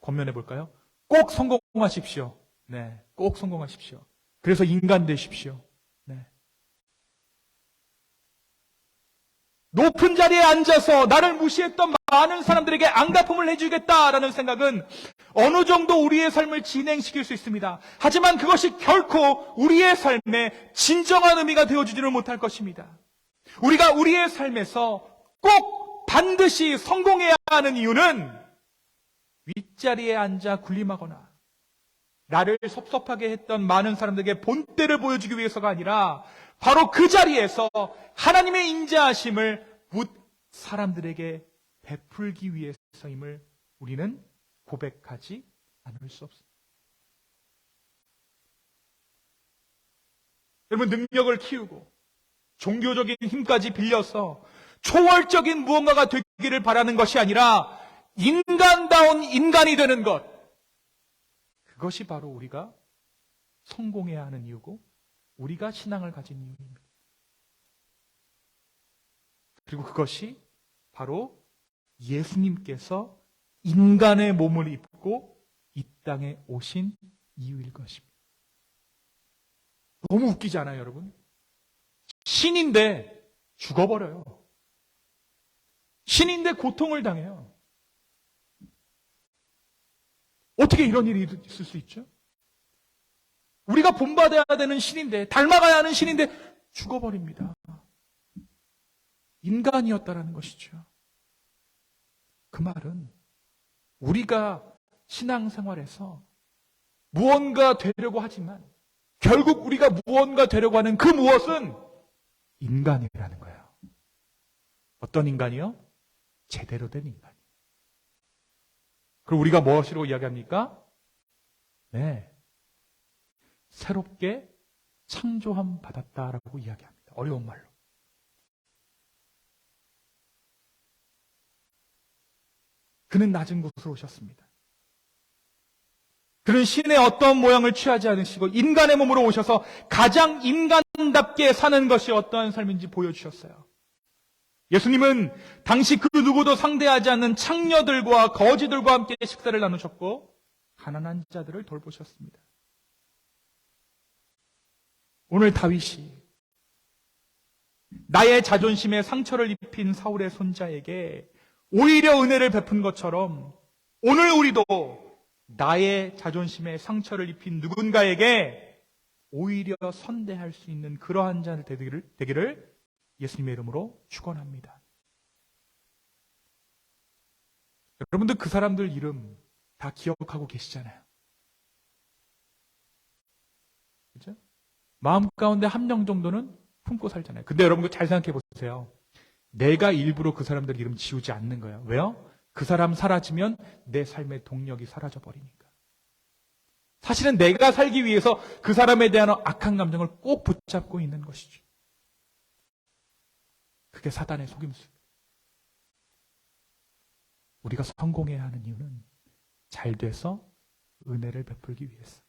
권면해 볼까요? 꼭 성공하십시오. 네, 꼭 성공하십시오. 그래서 인간 되십시오. 네. 높은 자리에 앉아서 나를 무시했던 많은 사람들에게 안갚음을 해주겠다라는 생각은 어느 정도 우리의 삶을 진행시킬 수 있습니다. 하지만 그것이 결코 우리의 삶에 진정한 의미가 되어주지는 못할 것입니다. 우리가 우리의 삶에서 꼭 반드시 성공해야 하는 이유는 윗자리에 앉아 군림하거나 나를 섭섭하게 했던 많은 사람들에게 본때를 보여주기 위해서가 아니라 바로 그 자리에서 하나님의 인자하심을 묻 사람들에게 베풀기 위해서임을 우리는 고백하지 않을 수 없습니다. 여러분, 능력을 키우고 종교적인 힘까지 빌려서 초월적인 무언가가 되기를 바라는 것이 아니라 인간다운 인간이 되는 것. 그것이 바로 우리가 성공해야 하는 이유고 우리가 신앙을 가진 이유입니다. 그리고 그것이 바로 예수님께서 인간의 몸을 입고 이 땅에 오신 이유일 것입니다. 너무 웃기지 않아요, 여러분? 신인데 죽어버려요. 신인데 고통을 당해요. 어떻게 이런 일이 있을 수 있죠? 우리가 본받아야 되는 신인데, 닮아가야 하는 신인데 죽어버립니다. 인간이었다라는 것이죠. 그 말은 우리가 신앙생활에서 무언가 되려고 하지만 결국 우리가 무언가 되려고 하는 그 무엇은 인간이라는 거예요. 어떤 인간이요? 제대로 된 인간. 그리고 우리가 무엇이라고 이야기합니까? 네. 새롭게 창조함 받았다라고 이야기합니다. 어려운 말로. 그는 낮은 곳으로 오셨습니다. 그는 신의 어떤 모양을 취하지 않으시고 인간의 몸으로 오셔서 가장 인간답게 사는 것이 어떠한 삶인지 보여주셨어요. 예수님은 당시 그 누구도 상대하지 않는 창녀들과 거지들과 함께 식사를 나누셨고 가난한 자들을 돌보셨습니다. 오늘 다윗이 나의 자존심에 상처를 입힌 사울의 손자에게 오히려 은혜를 베푼 것처럼 오늘 우리도 나의 자존심에 상처를 입힌 누군가에게 오히려 선대할 수 있는 그러한 자 되기를 예수님의 이름으로 축원합니다. 여러분들 그 사람들 이름 다 기억하고 계시잖아요. 그죠? 마음 가운데 한 명 정도는 품고 살잖아요. 근데 여러분 잘 생각해 보세요. 내가 일부러 그 사람들 이름 지우지 않는 거예요. 왜요? 그 사람 사라지면 내 삶의 동력이 사라져 버리니까. 사실은 내가 살기 위해서 그 사람에 대한 악한 감정을 꼭 붙잡고 있는 것이죠. 그게 사단의 속임수. 우리가 성공해야 하는 이유는 잘 돼서 은혜를 베풀기 위해서.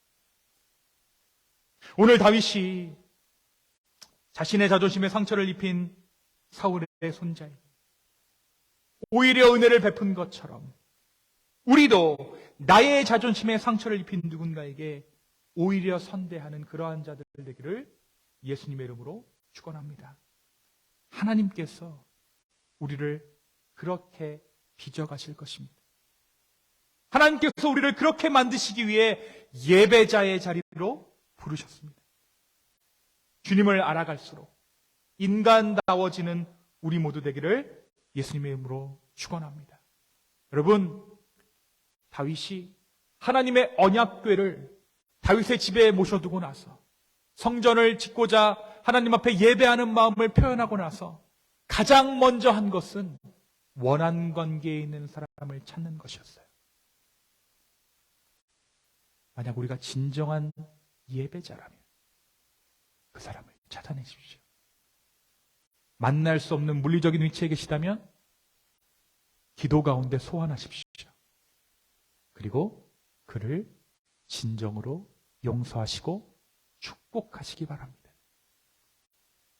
오늘 다윗이 자신의 자존심에 상처를 입힌 사울의 손자에게 오히려 은혜를 베푼 것처럼 우리도 나의 자존심에 상처를 입힌 누군가에게 오히려 선대하는 그러한 자들 되기를 예수님의 이름으로 축원합니다. 하나님께서 우리를 그렇게 빚어가실 것입니다. 하나님께서 우리를 그렇게 만드시기 위해 예배자의 자리로 부르셨습니다. 주님을 알아갈수록 인간다워지는 우리 모두 되기를 예수님의 이름으로 축원합니다. 여러분, 다윗이 하나님의 언약궤를 다윗의 집에 모셔두고 나서 성전을 짓고자 하나님 앞에 예배하는 마음을 표현하고 나서 가장 먼저 한 것은 원한 관계에 있는 사람을 찾는 것이었어요. 만약 우리가 진정한 예배자라면 그 사람을 찾아내십시오. 만날 수 없는 물리적인 위치에 계시다면 기도 가운데 소환하십시오. 그리고 그를 진정으로 용서하시고 축복하시기 바랍니다.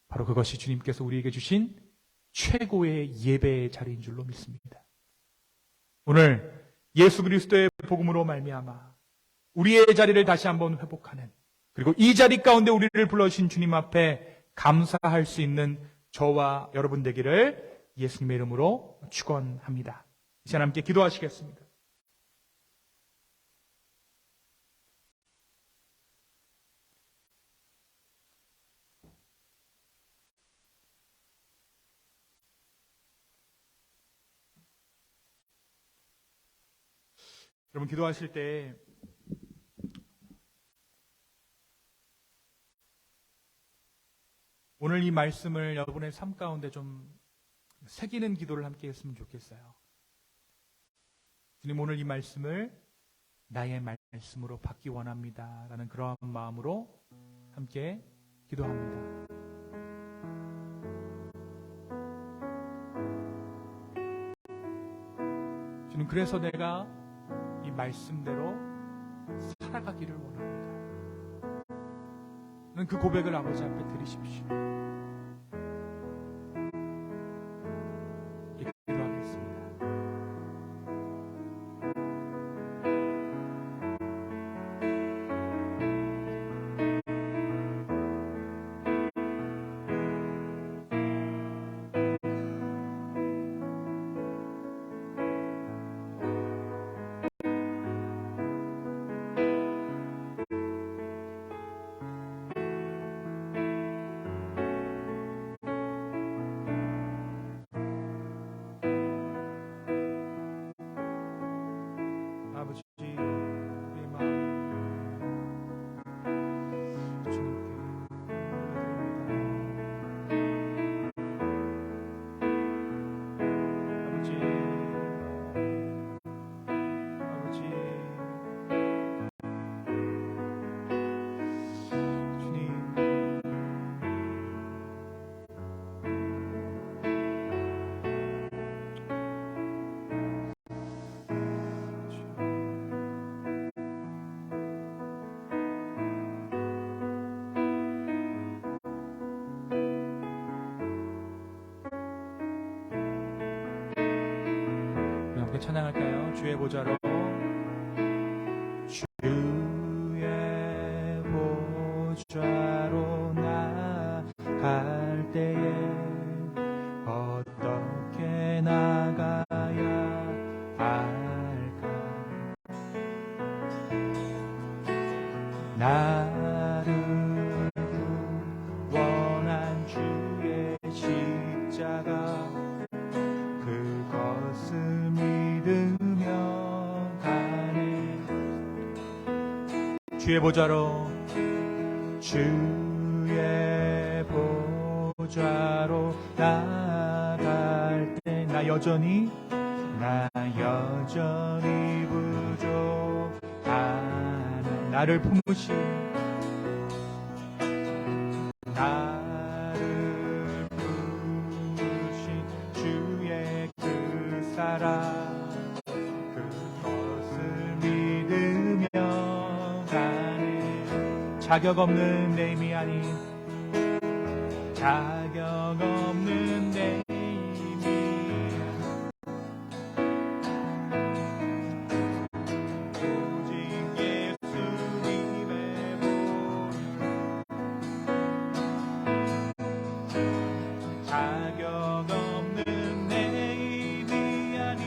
바로 그것이 주님께서 우리에게 주신 최고의 예배의 자리인 줄로 믿습니다. 오늘 예수 그리스도의 복음으로 말미암아 우리의 자리를 다시 한번 회복하는, 그리고 이 자리 가운데 우리를 불러주신 주님 앞에 감사할 수 있는 저와 여러분 되기를 예수님의 이름으로 축원합니다. 이 시간 함께 기도하시겠습니다. 여러분 기도하실 때 오늘 이 말씀을 여러분의 삶 가운데 좀 새기는 기도를 함께 했으면 좋겠어요. 주님, 오늘 이 말씀을 나의 말씀으로 받기 원합니다 라는 그러한 마음으로 함께 기도합니다. 주님, 그래서 내가 이 말씀대로 살아가기를 원합니다. 그 고백을 아버지 앞에 드리십시오. 기도하겠습니다. 아버지, 우리의 마음 주님께 아버지, 함께 찬양할까요? 주의 보좌로, 주의 보좌로 나갈 때에 어떻게 나가야 할까? 나를 구원한 주의 십자가, 그것을 믿으며 가네. 주의 보좌로, 주의 주의 보좌로 나갈 때 나 여전히 부족하네. 나를 품으신 주의 그 사랑 그것을 믿으며 가네. 자격 없는 내 힘이 아닌 자격 없는 내 힘이 오직 예수님의 보혈 자격 없는 내 힘이 아닌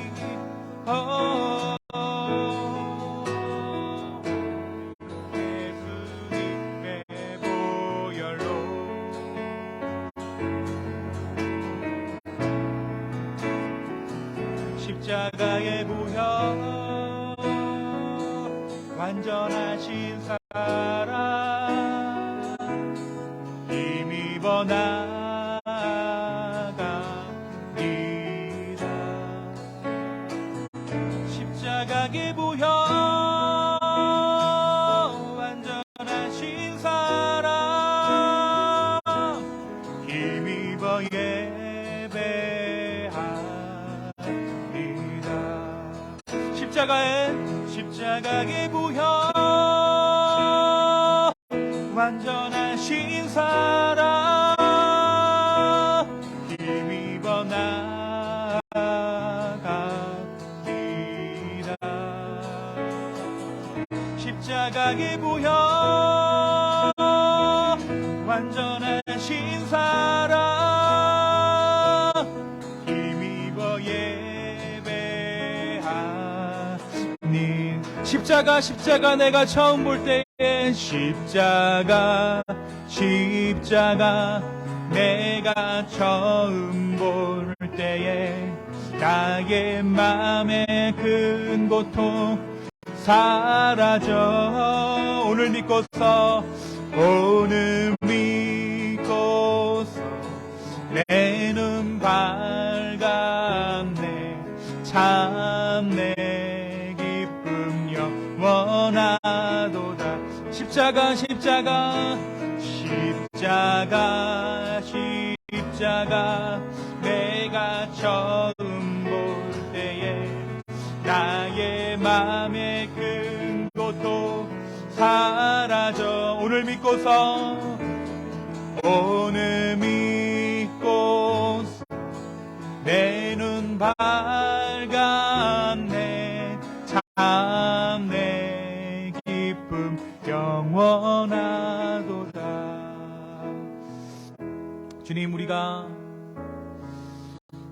예수님의 보혈로 십자가의 보혈 완전하신 사랑 힘입어 나아갑니다. 십자가의 보혈 완전하신 사랑 힘입어 십자가의 보혈 완전하신 사랑 힘입어 나아갑니다. 십자가의 보혈 완전하신 사랑 힘입어 십자가 내가 처음 볼 때에 십자가 내가 처음 볼 때에 나의 맘의 큰 고통 사라져. 오늘 믿고서 내 눈 밝았네. 참 내 기쁨 영원하도다. 십자가 내가 처음 볼 때에 나의 맘의 큰 고통 사라져. 오늘 믿고서 내 눈 밝았네. 참 내 기쁨 영원하도다. 주님, 우리가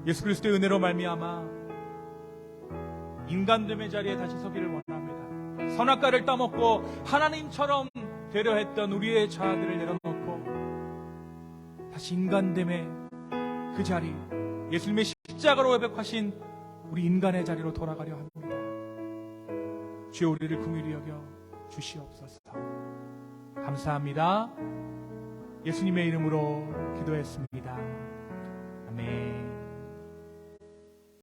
예수 그리스도의 은혜로 말미암아 인간됨의 자리에 다시 서기를 원합니다. 선악과를 따먹고 하나님처럼 되려 했던 우리의 자아들을 내려놓고 다시 인간됨의 그 자리, 예수님의 십자가로 회복하신 우리 인간의 자리로 돌아가려 합니다. 주여, 우리를 긍휼히 여겨 주시옵소서. 감사합니다. 예수님의 이름으로 기도했습니다.